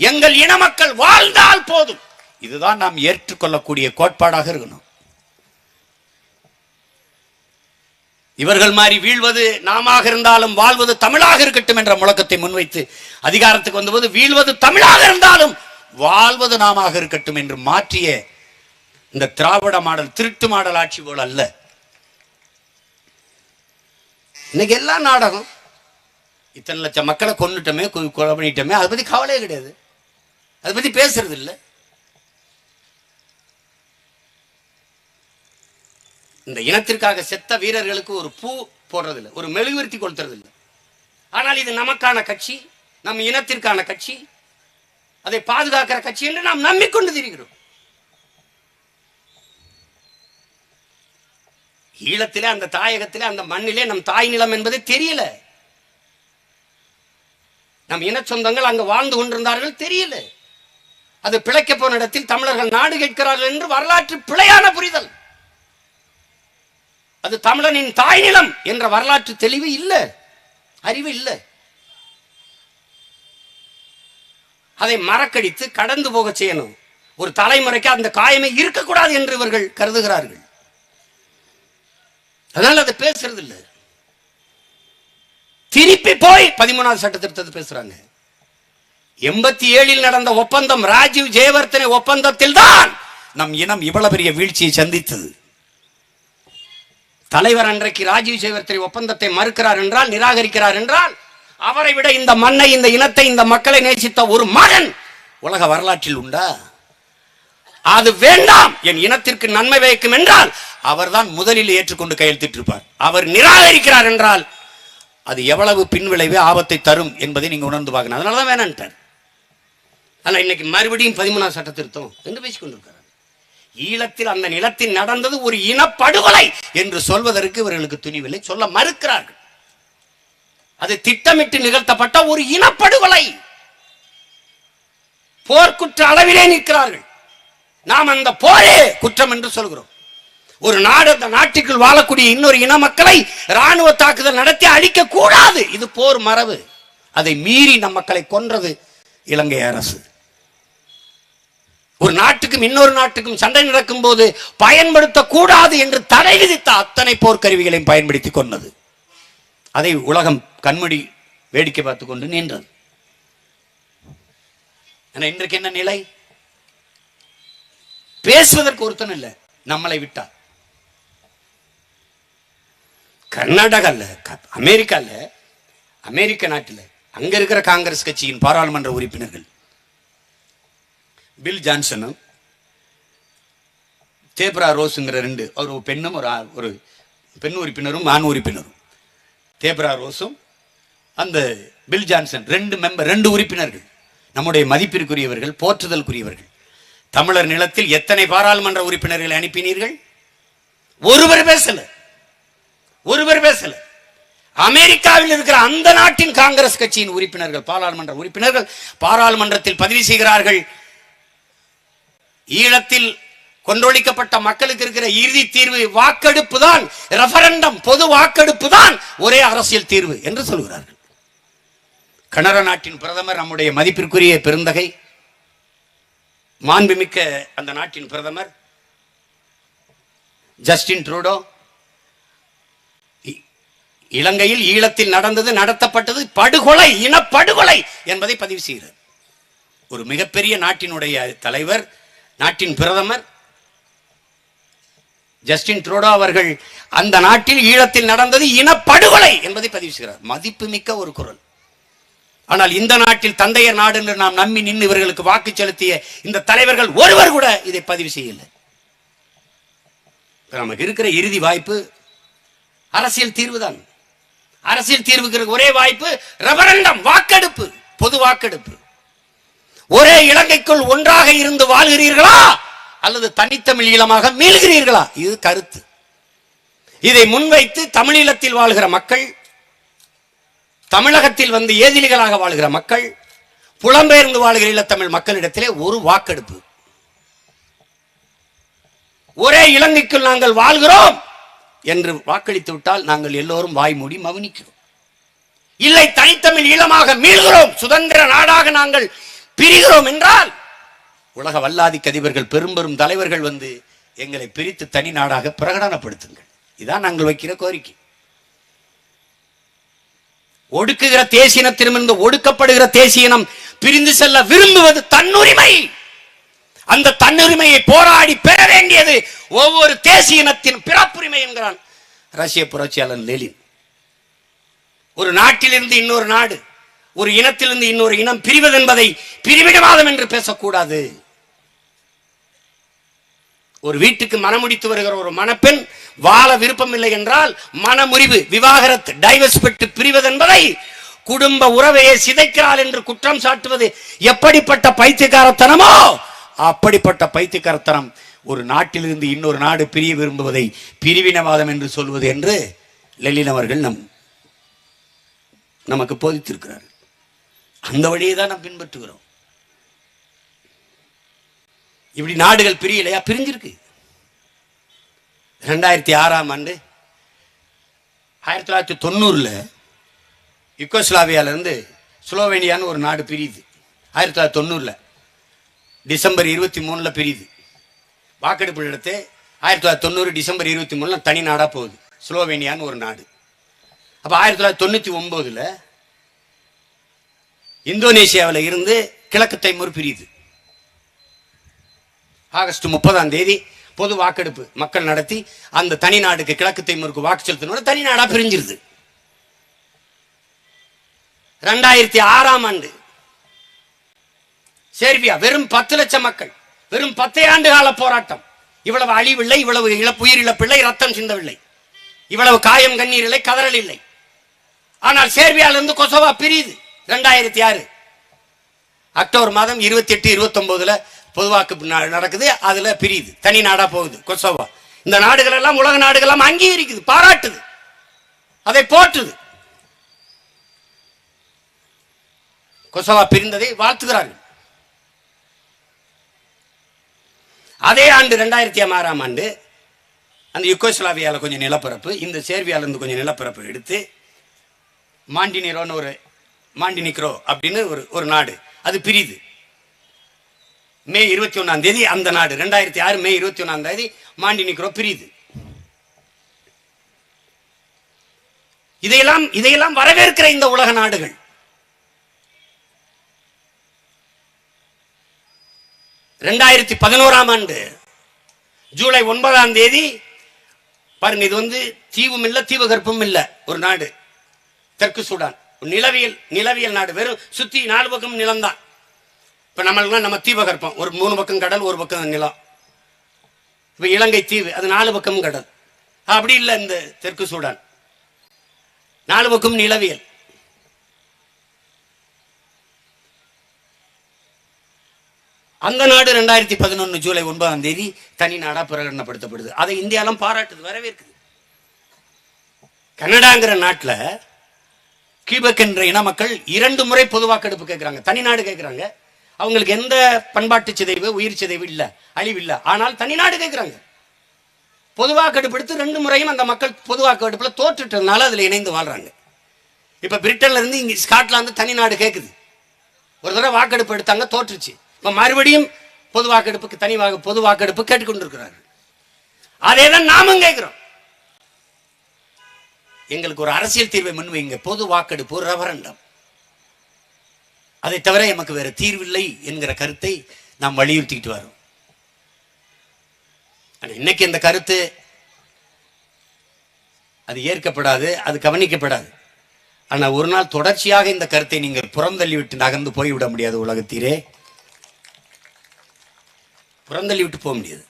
எங்கள் இன மக்கள் வாழ்ந்தால் போதும். இதுதான் நாம் ஏற்றுக்கொள்ளக்கூடிய கோட்பாடாக இருக்கணும். இவர்கள் மாதிரி வீழ்வது நாமாக இருந்தாலும் வாழ்வது தமிழாக இருக்கட்டும் என்ற முழக்கத்தை முன்வைத்து அதிகாரத்துக்கு வந்தபோது, வீழ்வது தமிழாக இருந்தாலும் வாழ்வது நாமாக இருக்கட்டும் என்று மாற்றிய இந்த திராவிட மாடல், திருட்டு மாடல் ஆட்சி போல் அல்ல. இன்னைக்கு எல்லா நாடகம், இத்தனை லட்சம் மக்களை கொண்டுட்டோமே, கொலை பண்ணிட்டோமே, அதை பத்தி கவலையே கிடையாது, அதை பத்தி பேசுறது இல்லை. இந்த இனத்திற்காக செத்த வீரர்களுக்கு ஒரு பூ போடுறதில்லை, ஒரு மெழுகுவர்த்தி கொளுத்துறதில்லை. ஆனால் இது நமக்கான கட்சி, நம் இனத்திற்கான கட்சி, அதை பாதுகாக்கிற கட்சி என்று நாம் நம்பிக்கொண்டு திரிகிறோம். ஈழத்திலே, அந்த தாயகத்திலே, அந்த மண்ணிலே நம் தாய் நிலம் என்பதை தெரியல. நம் இன சொந்தங்கள் அங்கு வாழ்ந்து கொண்டிருந்தார்கள், தெரியல. அது பிழைக்க போன இடத்தில் தமிழர்கள் நாடு கேட்கிறார்கள் என்று வரலாற்று பிழையான புரிதல். அது தமிழனின் தாய் நிலம் என்ற வரலாற்று தெளிவு இல்லை, அறிவு இல்லை. அதை மறக்கடித்து கடந்து போக செய்யணும். ஒரு தலைமுறைக்கு அந்த காயமே இருக்கக்கூடாது என்று இவர்கள் கருதுகிறார்கள். அதனால அதை பேசுறது இல்லை. திருப்பி போய் 13வது சட்ட திருத்தத்தை பேசுறாங்க. 87 நடந்த ஒப்பந்தம், ராஜீவ் ஜெயவர்தனை ஒப்பந்தத்தில் தான் நம் இனம் இவ்வளவு பெரிய வீழ்ச்சியை சந்தித்தது. தலைவர் அன்றைக்கு ராஜீவ் ஜெயவர்தனை ஒப்பந்தத்தை மறுக்கிறார் என்றால், நிராகரிக்கிறார் என்றால், அவரை விட இந்த மண்ணை, இந்த இனத்தை, இந்த மக்களை நேசித்த ஒரு மகன் உலக வரலாற்றில் உண்டா? அது வேண்டாம், என் இனத்திற்கு நன்மை வைக்கும் என்றால் அவர்தான் முதலில் ஏற்றுக்கொண்டு கையெழுத்திட்டிருப்பார். அவர் நிராகரிக்கிறார் என்றால் அது எவ்வளவு பின்விளைவு, ஆபத்தை தரும் என்பதை நீங்க உணர்ந்து பார்க்கணும். அதனாலதான் வேணான்ட்டார். ஆனா இன்னைக்கு மறுபடியும் 13வது சட்ட திருத்தம் என்று பேசிக் கொண்டிருக்கிறார். ஈழத்தில் அந்த நிலத்தில் நடந்தது ஒரு இனப்படுகொலை என்று சொல்வதற்கு இவர்களுக்கு துணிவில்லை, சொல்ல மறுக்கிறார்கள். அது திட்டமிட்டு நிகழ்த்தப்பட்ட ஒரு இனப்படுகொலை. போர்க்குற்ற அளவிலே நிற்கிறார்கள். நாம் அந்த போரே குற்றம் என்று சொல்கிறோம். ஒரு நாடு, அந்த நாட்டுக்குள் வாழக்கூடிய இன்னொரு இன மக்களை ராணுவ தாக்குதல் நடத்தி அழிக்க கூடாது. இது போர் மரபு. அதை மீறி நம் மக்களை கொன்றது இலங்கை அரசு. ஒரு நாட்டுக்கும் இன்னொரு நாட்டுக்கும் சண்டை நடக்கும் போது பயன்படுத்தக்கூடாது என்று தடை விதித்த அத்தனை போர்க்கருவிகளையும் பயன்படுத்தி கொண்டது. அதை உலகம் கண்மூடி வேடிக்கை பார்த்துக் கொண்டு நின்றது. இன்றைக்கு என்ன நிலை? பேசுவதற்கு ஒருத்தன் இல்லை நம்மளை விட்டார். கர்நாடகால, அமெரிக்கால, அமெரிக்க நாட்டில் அங்க இருக்கிற காங்கிரஸ் கட்சியின் பாராளுமன்ற உறுப்பினர்கள் பில் ஜான்சனும் தேப்ரா ரோஸுங்கிற ரெண்டு, ஒரு பெண்ணும் ஒரு பெண் உறுப்பினரும் ஆண் உறுப்பினரும், தேப்ரா ரோஸும் அந்த பில் ஜான்சன், ரெண்டு உறுப்பினர்கள், நம்முடைய மதிப்பிற்குரியவர்கள், போற்றுதலுக்குரியவர்கள். தமிழர் நிலத்தில் எத்தனை பாராளுமன்ற உறுப்பினர்களை அனுப்பினீர்கள்? ஒருவர் பேசல. அமெரிக்காவில் இருக்கிற அந்த நாட்டின் காங்கிரஸ் கட்சியின் உறுப்பினர்கள், பாராளுமன்ற உறுப்பினர்கள் பாராளுமன்றத்தில் பதிவு செய்கிறார்கள், ஈழத்தில் கொன்றொழிக்கப்பட்ட மக்களுக்கு இருக்கிற இறுதி தீர்வு வாக்கெடுப்பு தான், ரெஃபரண்டம், பொது வாக்கெடுப்பு தான் ஒரே அரசியல் தீர்வு என்று சொல்கிறார்கள். கனடா நாட்டின் பிரதமர், நம்முடைய மதிப்பிற்குரிய பெருந்தகை, மாண்புமிக்க அந்த நாட்டின் பிரதமர் ஜஸ்டின் ட்ரூடோ, இலங்கையில் ஈழத்தில் நடந்தது, நடத்தப்பட்டது படுகொலை, இனப்படுகொலை என்பதை பதிவு செய்கிறார். ஒரு மிகப்பெரிய நாட்டினுடைய தலைவர், நாட்டின் பிரதமர் ஜஸ்டின் ட்ரூடோ அவர்கள் அந்த நாட்டில் ஈழத்தில் நடந்தது இனப்படுகொலை என்பதை பதிவு செய்கிறார். மதிப்புமிக்க ஒரு குரல். ஆனால் இந்த நாட்டில் தந்தையர் நாடு என்று நாம் நம்பி நின்று இவர்களுக்கு வாக்கு செலுத்திய இந்த தலைவர்கள் ஒருவர் கூட இதை பதிவு செய்யல. நமக்கு இருக்கிற இறுதி வாய்ப்பு அரசியல் தீர்வு தான். அரசியல் தீர்வுக்கு ஒரே வாய்ப்பு ரெஃபரண்டம், வாக்கெடுப்பு, பொது வாக்கெடுப்பு. ஒரே இலங்கைக்குள் ஒன்றாக இருந்து வாழ்கிறீர்களா அல்லது தனித்தமிழ் ஈழமாக மீள்கிறீர்களா? இது கருத்து. இதை முன்வைத்து தமிழீழத்தில் வாழ்கிற மக்கள், தமிழகத்தில் வந்து ஏதிலிகளாக வாழ்கிற மக்கள், புலம்பெயர்ந்து வாழ்கிற ஈழத்தமிழ் மக்களிடத்திலே ஒரு வாக்கெடுப்பு. ஒரே இலங்கைக்குள் நாங்கள் வாழ்கிறோம் என்று வாக்களித்து விட்டால் நாங்கள் எல்லோரும் வாய் மூடி மௌனிக்கிறோம். இல்லை, தனித்தமிழ் ஈழமாக மீள்கிறோம், சுதந்திர நாடாக நாங்கள் பிரிகிறோம் என்றால் உலக வல்லாதி அதிபர்கள், பெரும் தலைவர்கள் வந்து எங்களை பிரித்து தனி நாடாக பிரகடனப்படுத்துங்கள். இதான் நாங்கள் வைக்கிற கோரிக்கை. ஒடுக்குகிற தேசியனத்திலிருந்து ஒடுக்கப்படுகிற தேசியனம் பிரிந்து செல்ல விரும்புவது தன்னுரிமை. அந்த தன்னுரிமையை போராடி பெற வேண்டியது ஒவ்வொரு தேசியனத்தின் பிறப்புரிமை என்கிறான் ரஷ்ய புரட்சியாளர் லெனின். ஒரு நாட்டிலிருந்து இன்னொரு நாடு, ஒரு இனத்திலிருந்து இன்னொரு இனம் பிரிவது என்பதை பிரிவினவாதம் என்று பேசக்கூடாது. ஒரு வீட்டுக்கு மனமுடித்து வருகிற ஒரு மணப்பெண் வாழ விருப்பம் இல்லை என்றால் மனமுறிவு, விவாகரத்து, டைவர்ஸ் பெற்று பிரிவது என்பதை குடும்ப உறவையை சிதைக்கிறாள் என்று குற்றம் சாட்டுவது எப்படிப்பட்ட பைத்தியக்காரத்தனமோ அப்படிப்பட்ட பைத்தியக்காரத்தனம் ஒரு நாட்டிலிருந்து இன்னொரு நாடு பிரிய விரும்புவதை பிரிவினவாதம் என்று சொல்வது என்று லெனின் அவர்கள் நமக்கு போதித்திருக்கிறார்கள். அந்த வழியை தான் நாம் பின்பற்றுகிறோம். இப்படி நாடுகள் பிரியலையா? பிரிஞ்சிருக்கு. 2006 1990 யுகோஸ்லாவியால இருந்து ஸ்லோவேனியான்னு ஒரு நாடு பிரியுது. 1990 டிசம்பர் 23 பிரியுது. வாக்கெடுப்பு எடுத்து 1990 டிசம்பர் 23 தனி நாடா போகுது ஸ்லோவேனியான்னு ஒரு நாடு. அப்ப 1999 இந்தோனேசியாவில் இருந்து கிழக்கு தைமூர் பிரியுது. ஆகஸ்ட் 30 பொது வாக்கெடுப்பு மக்கள் நடத்தி அந்த தனி நாடுக்கு, கிழக்கு தைமூருக்கு வாக்கு செலுத்தினோட தனி நாடா பிரிஞ்சிருது. 2006 செர்பியா, வெறும் 10 லட்சம் மக்கள், வெறும் 10 ஆண்டு கால போராட்டம். இவ்வளவு அழிவில்லை, இவ்வளவு உயிர் இழப்பில்லை, ரத்தம் சிந்தவில்லை, இவ்வளவு காயம் கண்ணீர் இல்லை, கதறல் இல்லை. ஆனால் சேர்பியாவிலிருந்து கொசோவா பிரியுது. 2006 அக்டோபர் மாதம் 28, 29 பொதுவாக்கு நடக்குது. அதுல பிரியுது, தனி நாடா போகுது கொசோவா. இந்த நாடுகள் எல்லாம், உலக நாடுகள் எல்லாம் அங்கீகரிக்குது, பாராட்டுது, அதை போற்றுது. கொசவா பிரிந்ததை வாழ்த்துகிறார்கள். அதே ஆண்டு 2006ஆம் ஆண்டு அந்த யுகோஸ்லாவியாவில் கொஞ்சம் நிலப்பரப்பு, இந்த சேர்பியாவிலிருந்து கொஞ்சம் நிலப்பரப்பு எடுத்து மாண்டினிக்ரோ அப்படின்னு ஒரு நாடு அது பிரியுது. மே 21ஆம் தேதி அந்த நாடு 2006 மே 21ஆம் தேதி மாண்டினிக்ரோ பிரியுது. இதையெல்லாம் வரவேற்கிற இந்த உலக நாடுகள் 2011ஆம் ஆண்டு ஜூலை 9ஆம் தேதி பாருங்க, இது தீவும் இல்ல தீபகற்பமும் இல்ல ஒரு நாடு, தெற்கு சூடான். நிலவியல் நாடு, வெறும் சுத்தி 4 பக்கம் நிலம்தான். இப்ப நம்ம தீபகற்பம், ஒரு 3 பக்கம் கடல், ஒரு பக்கம் நிலம். இப்ப இலங்கை தீவு, அது 4 பக்கம் கடல். அப்படி இல்லை இந்த தெற்கு சூடான், 4 பக்கம் நிலவியல். அந்த நாடு 2011 ஜூலை 9ஆம் தேதி தனி நாடா பிரகடனப்படுத்தப்படுது. அதை இந்தியாலாம் பாராட்டுது, வரவேற்குது. கனடாங்கிற நாட்டில் கியூபெக் என்ற இன மக்கள் 2 முறை பொது வாக்கெடுப்பு கேட்கிறாங்க, தனி நாடு கேட்கிறாங்க. அவங்களுக்கு எந்த பண்பாட்டு சிதைவு, உயிர் சிதைவு இல்ல, அழிவு இல்ல, ஆனால் தனி நாடு கேட்கிறாங்க. பொது வாக்கெடுப்பு எடுத்து 2 முறையும் அந்த மக்கள் பொது வாக்கெடுப்புல தோற்றுட்டதுனால அதுல இணைந்து வாழ்றாங்க. இப்ப பிரிட்டன்ல இருந்து இங்க ஸ்காட்லாந்து தனி நாடு கேட்குது. ஒரு தடவை வாக்கெடுப்பு எடுத்தாங்க, தோற்றுச்சு. இப்ப மறுபடியும் பொது வாக்கெடுப்புக்கு பொது வாக்கெடுப்பு கேட்டுக்கொண்டிருக்கிறார்கள். அதே தான் நாமும் கேட்கிறோம். எங்களுக்கு ஒரு அரசியல் தீர்வை முன்வைங்க, பொது வாக்கெடுப்பு, ரெஃபரண்டம். அதை தவிர எமக்கு வேற தீர்வில்லை என்கிற கருத்தை நாம் வலியுறுத்திக்கிட்டு வரோம். இன்னைக்கு இந்த கருத்து அது ஏற்கப்படாது, அது கவனிக்கப்படாது. ஆனா ஒரு நாள் தொடர்ச்சியாக இந்த கருத்தை நீங்கள் புறந்தள்ளி விட்டு நகர்ந்து போய்விட முடியாது. உலகத்தீரே புறந்தள்ளி விட்டு போக முடியாது.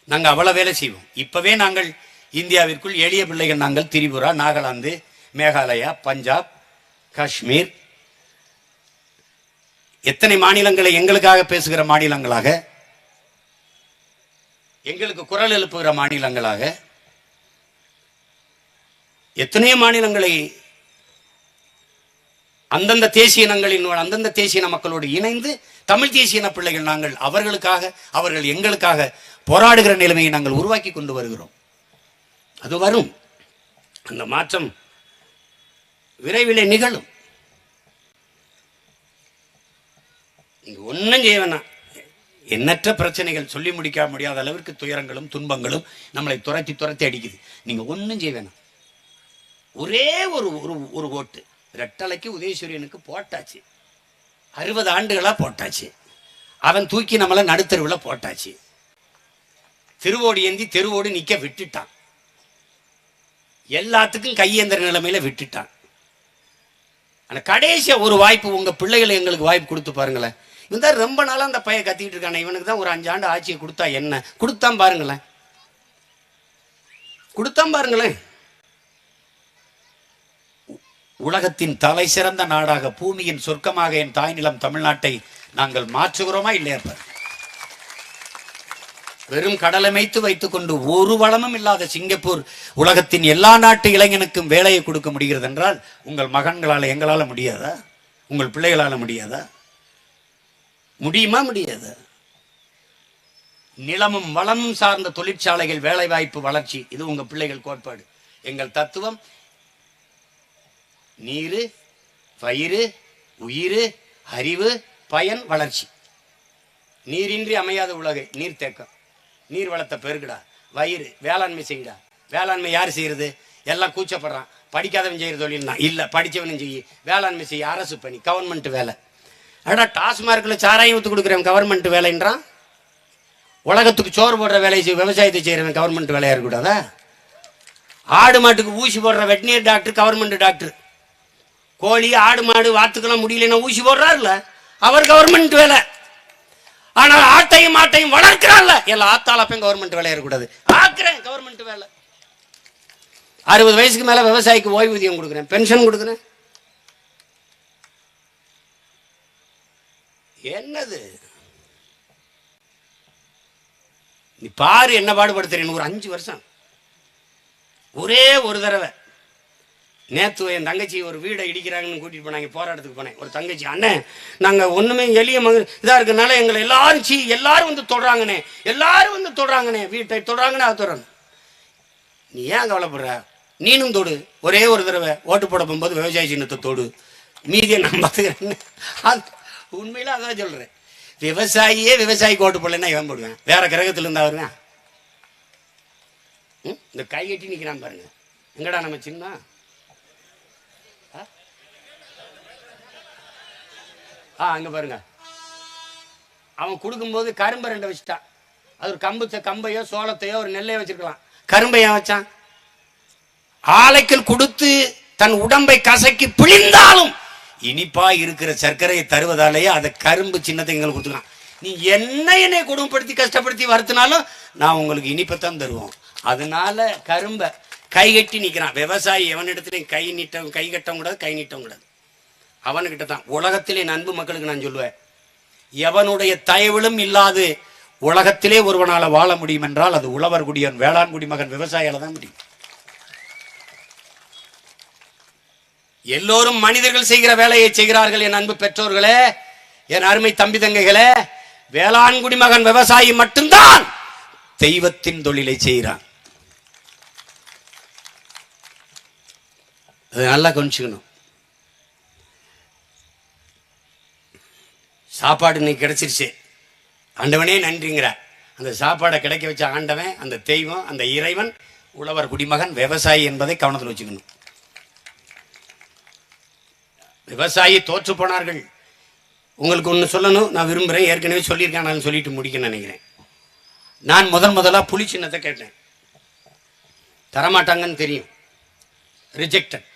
நாங்க அவ்வளவு வேலை செய்வோம். இப்பவே நாங்கள் இந்தியாவிற்குள் எளிய பிள்ளைகள், நாங்கள் திரிபுரா, நாகாலாந்து, மேகாலயா, பஞ்சாப், காஷ்மீர், எத்தனை மாநிலங்களை எங்களுக்காக பேசுகிற மாநிலங்களாக, எங்களுக்கு குரல் எழுப்புகிற மாநிலங்களாக, எத்தனையோ மாநிலங்களை அந்தந்த தேசிய இனங்களின் அந்தந்த தேசிய மக்களோடு இணைந்து தமிழ் தேசிய இன பிள்ளைகள் நாங்கள் அவர்களுக்காக, அவர்கள் எங்களுக்காக போராடுகிற நிலைமையை நாங்கள் உருவாக்கி கொண்டு வருகிறோம். அது வரும், அந்த மாற்றம் விரைவிலே நிகழும். இங்க ஒன்னும் செய்ய வேணாம். எண்ணற்ற பிரச்சனைகள், சொல்லி முடிக்க முடியாத அளவிற்கு துயரங்களும் துன்பங்களும் நம்மளை துரத்தி அடிக்குது. நீங்க ஒன்னும் செய்ய வேணாம். ஒரே ஒரு ஓட்டு ரெட்டலைக்கு உதயசூரியனுக்கு போட்டாச்சு. 60 ஆண்டுகளா போட்டாச்சு. அவன் தூக்கி நம்மளை நடுத்தருவில் போட்டாச்சு. திருவோடு ஏந்தி தெருவோடு நிக்க விட்டுட்டான். எல்லாத்துக்கும் கையேந்திர நிலைமையில விட்டுட்டான். ஆனா கடைசியா ஒரு வாய்ப்பு, உங்க பிள்ளைகளை எங்களுக்கு வாய்ப்பு கொடுத்து பாருங்களேன். இவன் தான் ரொம்ப நாளா அந்த பையன் கத்திட்டு இருக்கானே, இவனுக்கு தான் ஒரு 5 ஆண்டு ஆட்சியை கொடுத்தா என்ன, கொடுத்தான் பாருங்களேன், கொடுத்தான் பாருங்களேன். உலகத்தின் தலை சிறந்த நாடாக, பூமியின் சொர்க்கமாக என் தாய் நிலம் தமிழ்நாட்டை நாங்கள் மாற்றுகிறோமா இல்லையா? வெறும் கடலமைத்து வைத்துக் கொண்டு ஒரு வளமும் இல்லாத சிங்கப்பூர் உலகத்தின் எல்லா நாட்டு இளைஞனுக்கும் வேலையை கொடுக்க முடிகிறது என்றால் உங்கள் மகன்களால், எங்களால முடியாதா? உங்கள் பிள்ளைகளால முடியாதா? முடியுமா? முடியாதா? நிலமும் வளமும் சார்ந்த தொழிற்சாலைகள், வேலை வாய்ப்பு, வளர்ச்சி, இது உங்க பிள்ளைகள் கோட்பாடு. எங்கள் தத்துவம் நீரு, பயிறு, உயிர், அறிவு, பயன், வளர்ச்சி. நீரின்றி அமையாத உலகை, நீர் தேக்கம், நீர் வளத்தை பெருகுடா, வயிறு, வேளாண்மை செய்யடா. வேளாண்மை யார் செய்யறது? எல்லாம் கூச்சப்படுறான். படிக்காதவன் செய்யற தொழில்னா இல்ல, படிச்சவனும் செய்ய. வேளாண்மை செய்ய அரசு பணி, கவர்மெண்ட் வேலை. அடா டாஸ்மார்க்ல சாராயம் ஊத்து கொடுக்குறவன் கவர்மெண்ட் வேலைன்றான். உலகத்துக்கு சோறு போடுற வேலையை விவசாயத்தை செய்யறவன் கவர்மெண்ட் வேலையா இருக்கக்கூடாதா? ஆடு மாட்டுக்கு ஊசி போடுற வெட்டினியர் டாக்டர் கவர்மெண்ட் டாக்டர். கோழி, ஆடு, மாடு, வாத்துக்கெல்லாம் முடியலன்னா ஊசி போடுறாருல, அவர் கவர்மெண்ட் வேலை. ஆனா ஆட்டையும் மாட்டையும் வளர்க்கிறான்ல, எல்லாம் ஆத்தாளப்பையும் கவர்மெண்ட் வேலையா இருக்கக்கூடாது. ஆக்குறேன் கவர்மெண்ட் வேலை. 60 வயசுக்கு மேல விவசாயிக்கு ஓய்வூதியம் கொடுக்குறேன், பென்ஷன் கொடுக்குறேன். என்னது நீ பாரு, என்ன பாடுபடுத்துறேன். ஒரு 5 வருஷம் ஒரே ஒரு தடவை நேற்று என் தங்கச்சி ஒரு வீடை இடிக்கிறாங்கன்னு கூட்டிட்டு போனாங்க, போராட்டத்துக்கு போனேன். ஒரு தங்கச்சி, அண்ணன் நாங்கள் ஒன்றுமே எளிய இதாக இருக்கனால எங்களை எல்லாரும் வந்து தொடுறாங்கண்ணே, எல்லாரும் வந்து தொடுறாங்கண்ணே, வீட்டை தொடுறாங்கன்னு அது தொடுறாங்க. நீ ஏன் கவலைப்படுற? நீனும் தொடு. ஒரே ஒரு தடவை ஓட்டு போட போகும்போது விவசாய சின்னத்தை தொடு, மீதியை நான் பார்த்துக்கிறேன். அது உண்மையில அதான் சொல்கிறேன். விவசாயிக்கு ஓட்டு போடலன்னா இவன் போடுவேன், வேற கிரகத்தில் இருந்தா வருவேன். இந்த கை கட்டி நிற்கிறான் பாருங்க, எங்கடா நம்ம சின்ன அங்க பாருங்க. அவன் கொடுக்கும்போது கரும்பை 2 வச்சுட்டான். அது ஒரு கம்பையோ சோளத்தையோ ஒரு நெல்லையோ வச்சிருக்கலாம். கரும்பை ஏன் வச்சான்? ஆலைகள் கொடுத்து தன் உடம்பை கசக்கி பிழிந்தாலும் இனிப்பா இருக்கிற சர்க்கரையை தருவதாலேயே அதை கரும்பு சின்னத்தை எங்களுக்கு கொடுத்துக்கலாம். நீ என்னை குடும்பப்படுத்தி கஷ்டப்படுத்தி வருத்தினாலும் நான் உங்களுக்கு இனிப்பைத்தான் தருவோம். அதனால கரும்பை கை கட்டி நிற்கிறான் விவசாயி. எவனிடத்துலையும் கை கட்டவும் கூடாது, கை நீட்டவும் கூடாது. அவனுக்கிட்ட தான். உலகத்திலே அன்பு மக்களுக்கு நான் சொல்லுவேன், எவனுடைய தயவிலும் இல்லாது உலகத்திலே ஒருவனால வாழ முடியும் என்றால் அது உழவர் குடியன், வேளாண் குடிமகன், விவசாயியால தான் முடியும். எல்லோரும் மனிதர்கள் செய்கிற வேலையை செய்கிறார்கள். என் அன்பு பெற்றோர்களே, என் அருமை தம்பி தங்கைகளே, வேளாண் குடிமகன் விவசாயி மட்டும்தான் தெய்வத்தின் தொழிலை செய்கிறான். அது நல்லா கவனிச்சுக்கணும். சாப்பாடு இன்னைக்கு கிடைச்சிருச்சு, ஆண்டவனே நன்றிங்கிற. அந்த சாப்பாடை கிடைக்க வச்ச ஆண்டவன், அந்த தெய்வம், அந்த இறைவன் உழவர் குடிமகன் விவசாயி என்பதை கவனத்தில் வச்சுக்கணும். விவசாயி தோற்று போனார்கள். உங்களுக்கு ஒன்று சொல்லணும், நான் விரும்புகிறேன், ஏற்கனவே சொல்லியிருக்கேன், நான் சொல்லிட்டு முடிக்க நினைக்கிறேன். நான் முதலாக புலி சின்னத்தை கேட்டேன், தரமாட்டாங்கன்னு தெரியும், ரிஜெக்டட்.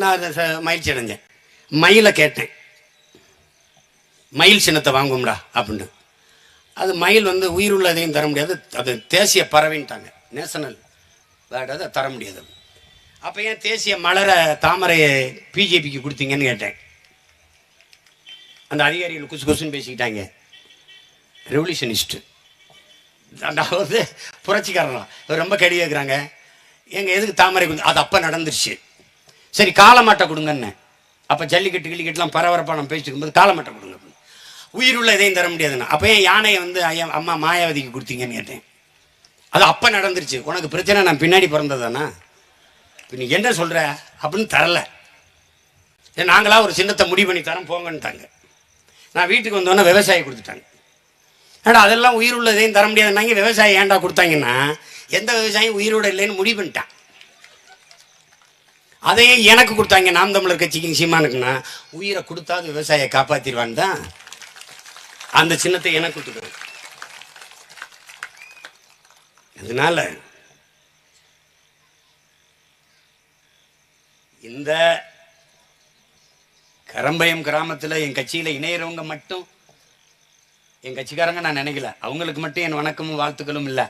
நான் மகிழ்ச்சி அடைஞ்சேன். மயிலை கேட்டேன், மயில் சின்னத்தை வாங்கும்டா அப்படின்னு. அது மயில் வந்து உயிருள்ளதையும் தர முடியாது, அது தேசிய பறவைன்ட்டாங்க, நேஷனல் பேர்டு, அதை தர முடியாது. அப்போ ஏன் தேசிய மலர தாமரையை பிஜேபிக்கு கொடுத்தீங்கன்னு கேட்டேன். அந்த அதிகாரிகள் குசுன்னு பேசிக்கிட்டாங்க. ரெவல்யூஷனிஸ்ட்டு, அதாவது புரட்சிக்காரலாம் ரொம்ப கடி கேட்குறாங்க. எதுக்கு தாமரை கொடுத்து? அது அப்போ நடந்துருச்சு. சரி காலமாட்டை கொடுங்கன்னு. அப்போ ஜல்லிக்கட்டுலாம் பரபரப்பாக நம்ம பேசிட்டு இருக்கும்போது காலமாட்டை கொடுங்க, உயிருள்ள இதையும் தர முடியாதுண்ணா. அப்போ ஏன் யானையை வந்து அம்மா மாயாவதிக்கு கொடுத்தீங்கன்னு கேட்டேன். அது அப்போ நடந்துருச்சு. உனக்கு பிரச்சனை நான் பின்னாடி பிறந்ததானா, இப்போ நீ என்ன சொல்கிற அப்படின்னு தரல. நாங்களாம் ஒரு சின்னத்தை முடிவு பண்ணி தரோம் போங்கன்ட்டாங்க. நான் வீட்டுக்கு வந்தோன்னே விவசாயி கொடுத்துட்டாங்க. ஏடா அதெல்லாம் உயிருள்ள இதையும் தர முடியாதுன்னாங்க. விவசாயி ஏன்டா கொடுத்தாங்கன்னா, எந்த விவசாயம் உயிரோட இல்லைன்னு முடிவு பண்ணிட்டான். அதையே எனக்கு கொடுத்தாங்க, நாம் தமிழர் கட்சிக்கு சீமானுக்குன்னா, உயிரை கொடுத்தாது விவசாயியை காப்பாற்றிடுவான்னு தான் அந்த சின்னத்தை எனக்கு கொடுத்துருக்காங்க. அதனால இந்த கரம்பயம் கிராமத்தில் என் கட்சியில் இணையறவங்க மட்டும் என் கட்சிக்காரங்க நான் நினைக்கல, அவங்களுக்கு மட்டும் என் வணக்கமும் வாழ்த்துக்களும் இல்லை.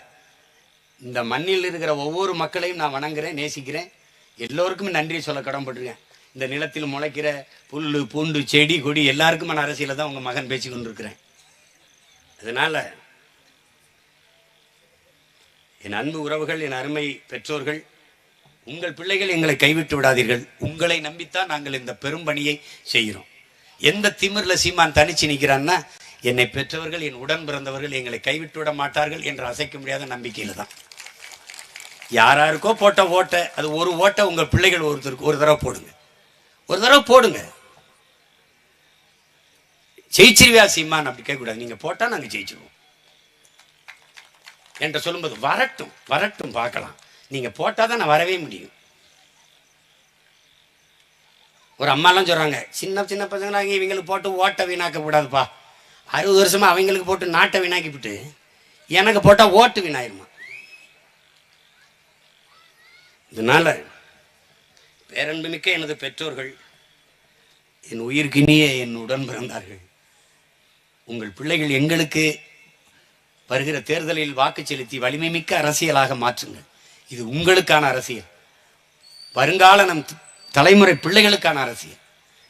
இந்த மண்ணில் இருக்கிற ஒவ்வொரு மக்களையும் நான் வணங்குறேன், நேசிக்கிறேன். எல்லோருக்குமே நன்றி சொல்ல கடன்பட்டுருக்கேன். இந்த நிலத்தில் முளைக்கிற புல் பூண்டு செடி கொடி எல்லாருக்குமான அரசியலை தான் உங்கள் மகன் பேசி கொண்டிருக்கிறேன். அதனால் என் அன்பு உறவுகள், என் அருமை பெற்றோர்கள், உங்கள் பிள்ளைகள் எங்களை கைவிட்டு விடாதீர்கள். உங்களை நம்பித்தான் நாங்கள் இந்த பெரும் பணியை செய்கிறோம். எந்த திமிரில் சீமான் தனிச்சு நிற்கிறான்னா, என்னை பெற்றவர்கள், என் உடன் பிறந்தவர்கள் எங்களை கைவிட்டு விட மாட்டார்கள் என்ற அசைக்க முடியாத நம்பிக்கையில் தான். யாராருக்கோ போட்ட ஓட்டை, அது ஒரு ஓட்டை உங்கள் பிள்ளைகள் ஒருத்தருக்கு ஒரு தடவை போடுங்க, ஒரு தடவை போடுங்க. ஜெயிச்சிருவியா சீமான் அப்படி கேட்கக்கூடாது. நீங்கள் போட்டால் நாங்கள் ஜெயிச்சிருவோம் என்ற சொல்லும்போது வரட்டும் வரட்டும் பார்க்கலாம். நீங்கள் போட்டால் தான் நான் வரவே முடியும். ஒரு அம்மாலாம் சொல்கிறாங்க, சின்ன சின்ன பசங்களாங்க இவங்களுக்கு போட்டு ஓட்டை வீணாக்க கூடாதுப்பா. 60 வருஷமாக அவங்களுக்கு போட்டு நாட்டை வீணாக்கிவிட்டு எனக்கு போட்டால் ஓட்டு வீணாயிருமா. இதனால பேரன்புமிக்க எனது பெற்றோர்கள், என் உயிர்க்கினிய என் உடன் பிறந்தார்கள், உங்கள் பிள்ளைகள் எங்களுக்கு வருகிற தேர்தலில் வாக்கு செலுத்தி வலிமை மிக்க அரசியலாக மாற்றுங்கள். இது உங்களுக்கான அரசியல், வருங்கால நம் தலைமுறை பிள்ளைகளுக்கான அரசியல்.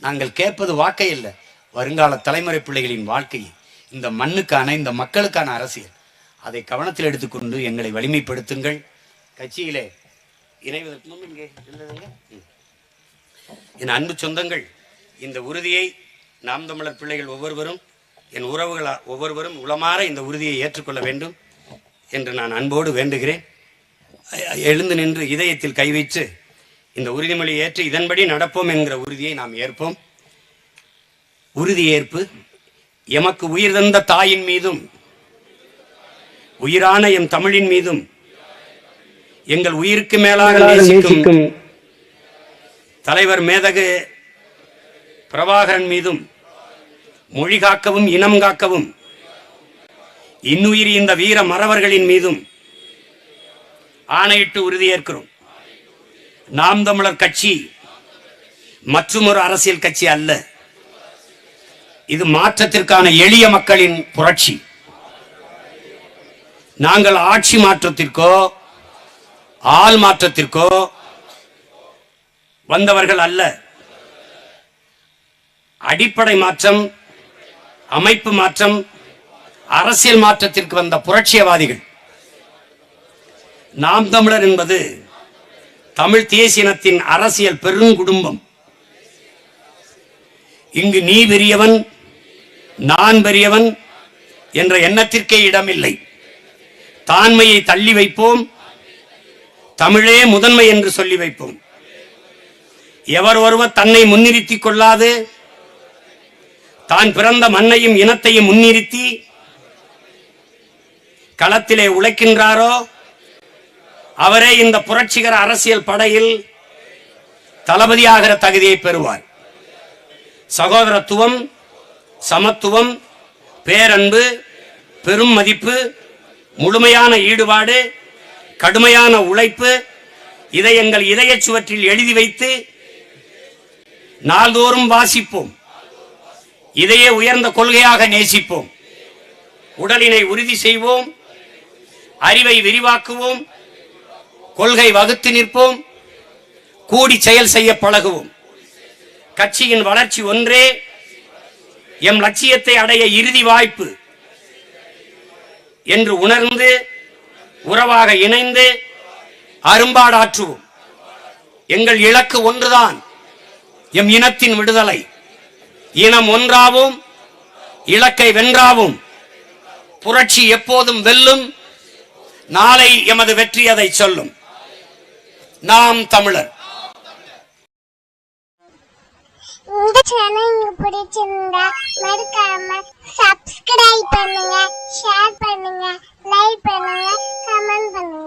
நாங்கள் கேட்பது வாக்கை இல்லை, வருங்கால தலைமுறை பிள்ளைகளின் வாழ்க்கையை, இந்த மண்ணுக்கான இந்த மக்களுக்கான அரசியல். அதை கவனத்தில் எடுத்துக்கொண்டு எங்களை வலிமைப்படுத்துங்கள். கட்சியிலே இணைவதற்கு முன்பு இங்கே இருந்ததுங்க என் அன்பு சொந்தங்கள், இந்த உறுதியை நாம் தமிழர் பிள்ளைகள் ஒவ்வொருவரும், என் உறவுகள் ஒவ்வொருவரும் உளமாற இந்த உறுதியை ஏற்றுக்கொள்ள வேண்டும் என்று நான் அன்போடு வேண்டுகிறேன். எழுந்து நின்று இதயத்தில் கை வைத்து இந்த உறுதிமொழியை ஏற்று இதன்படி நடப்போம் என்கிற உறுதியை நாம் ஏற்போம். உறுதியேற்பு. எமக்கு உயிர் தந்த தாயின் மீதும் உயிரான எம் தமிழின் மீதும் எங்கள் உயிருக்கு மேலாக நேசிக்கும் தலைவர் மேதகு பிரபாகரன் மீதும் மொழி காக்கவும் இனம் காக்கவும் இன்னுயிர் இந்த வீர மறவர்களின் மீதும் ஆணையிட்டு உறுதியேற்கிறோம். நாம் தமிழர் கட்சி மற்றுமொரு அரசியல் கட்சி அல்ல. இது மாற்றத்திற்கான எளிய மக்களின் புரட்சி. நாங்கள் ஆட்சி மாற்றத்திற்கோ ஆள் மாற்றத்திற்கோ வந்தவர்கள் அல்ல. அடிப்படை மாற்றம், அமைப்பு மாற்றம், அரசியல் மாற்றத்திற்கு வந்த புரட்சியவாதிகள். நாம் தமிழர் என்பது தமிழ் தேசியனத்தின் அரசியல் பெருங்குடும்பம். இங்கு நீ பெரியவன் நான் பெரியவன் என்ற எண்ணத்திற்கே இடமில்லை. தான்மையை தள்ளி வைப்போம், தமிழே முதன்மை என்று சொல்லி வைப்போம். எவர் ஒருவர் தன்னை முன்னிறுத்திக் கொள்ளாது தான் பிறந்த மண்ணையும் இனத்தையும் முன்னிறுத்தி களத்திலே உழைக்கின்றாரோ அவரே இந்த புரட்சிகர அரசியல் படையில் தளபதியாகிற தகுதியை பெறுவார். சகோதரத்துவம், சமத்துவம், பேரன்பு, பெரும் மதிப்பு, முழுமையான ஈடுபாடு, கடுமையான உழைப்பு, இதை எங்கள் இதய சுவற்றில் எழுதி வைத்து நாள்தோறும் வாசிப்போம். இதையே உயர்ந்த கொள்கையாக நேசிப்போம். உடலினை உறுதி செய்வோம், அறிவை விரிவாக்குவோம், கொள்கை வகுத்து நிற்போம், கூடி செயல் செய்ய பழகுவோம். கட்சியின் வளர்ச்சி ஒன்றே எம் லட்சியத்தை அடைய இறுதி வாய்ப்பு என்று உணர்ந்து உறவாக இணைந்து அரும்பாடாற்றுவோம். எங்கள் இலக்கு ஒன்றுதான், எம் இனத்தின் விடுதலை. இனம் ஒன்றாவோம், இலக்கை வென்றாவோம். புரட்சி எப்போதும் வெல்லும். நாளை எமது வெற்றி அதை சொல்லும். நாம் தமிழர். இந்த சேனல் உங்களுக்கு பிடிச்சிருந்தா மறக்காம சப்ஸ்கிரைப் பண்ணுங்க, ஷேர் பண்ணுங்க, லைக் பண்ணுங்க, கமெண்ட் பண்ணுங்க.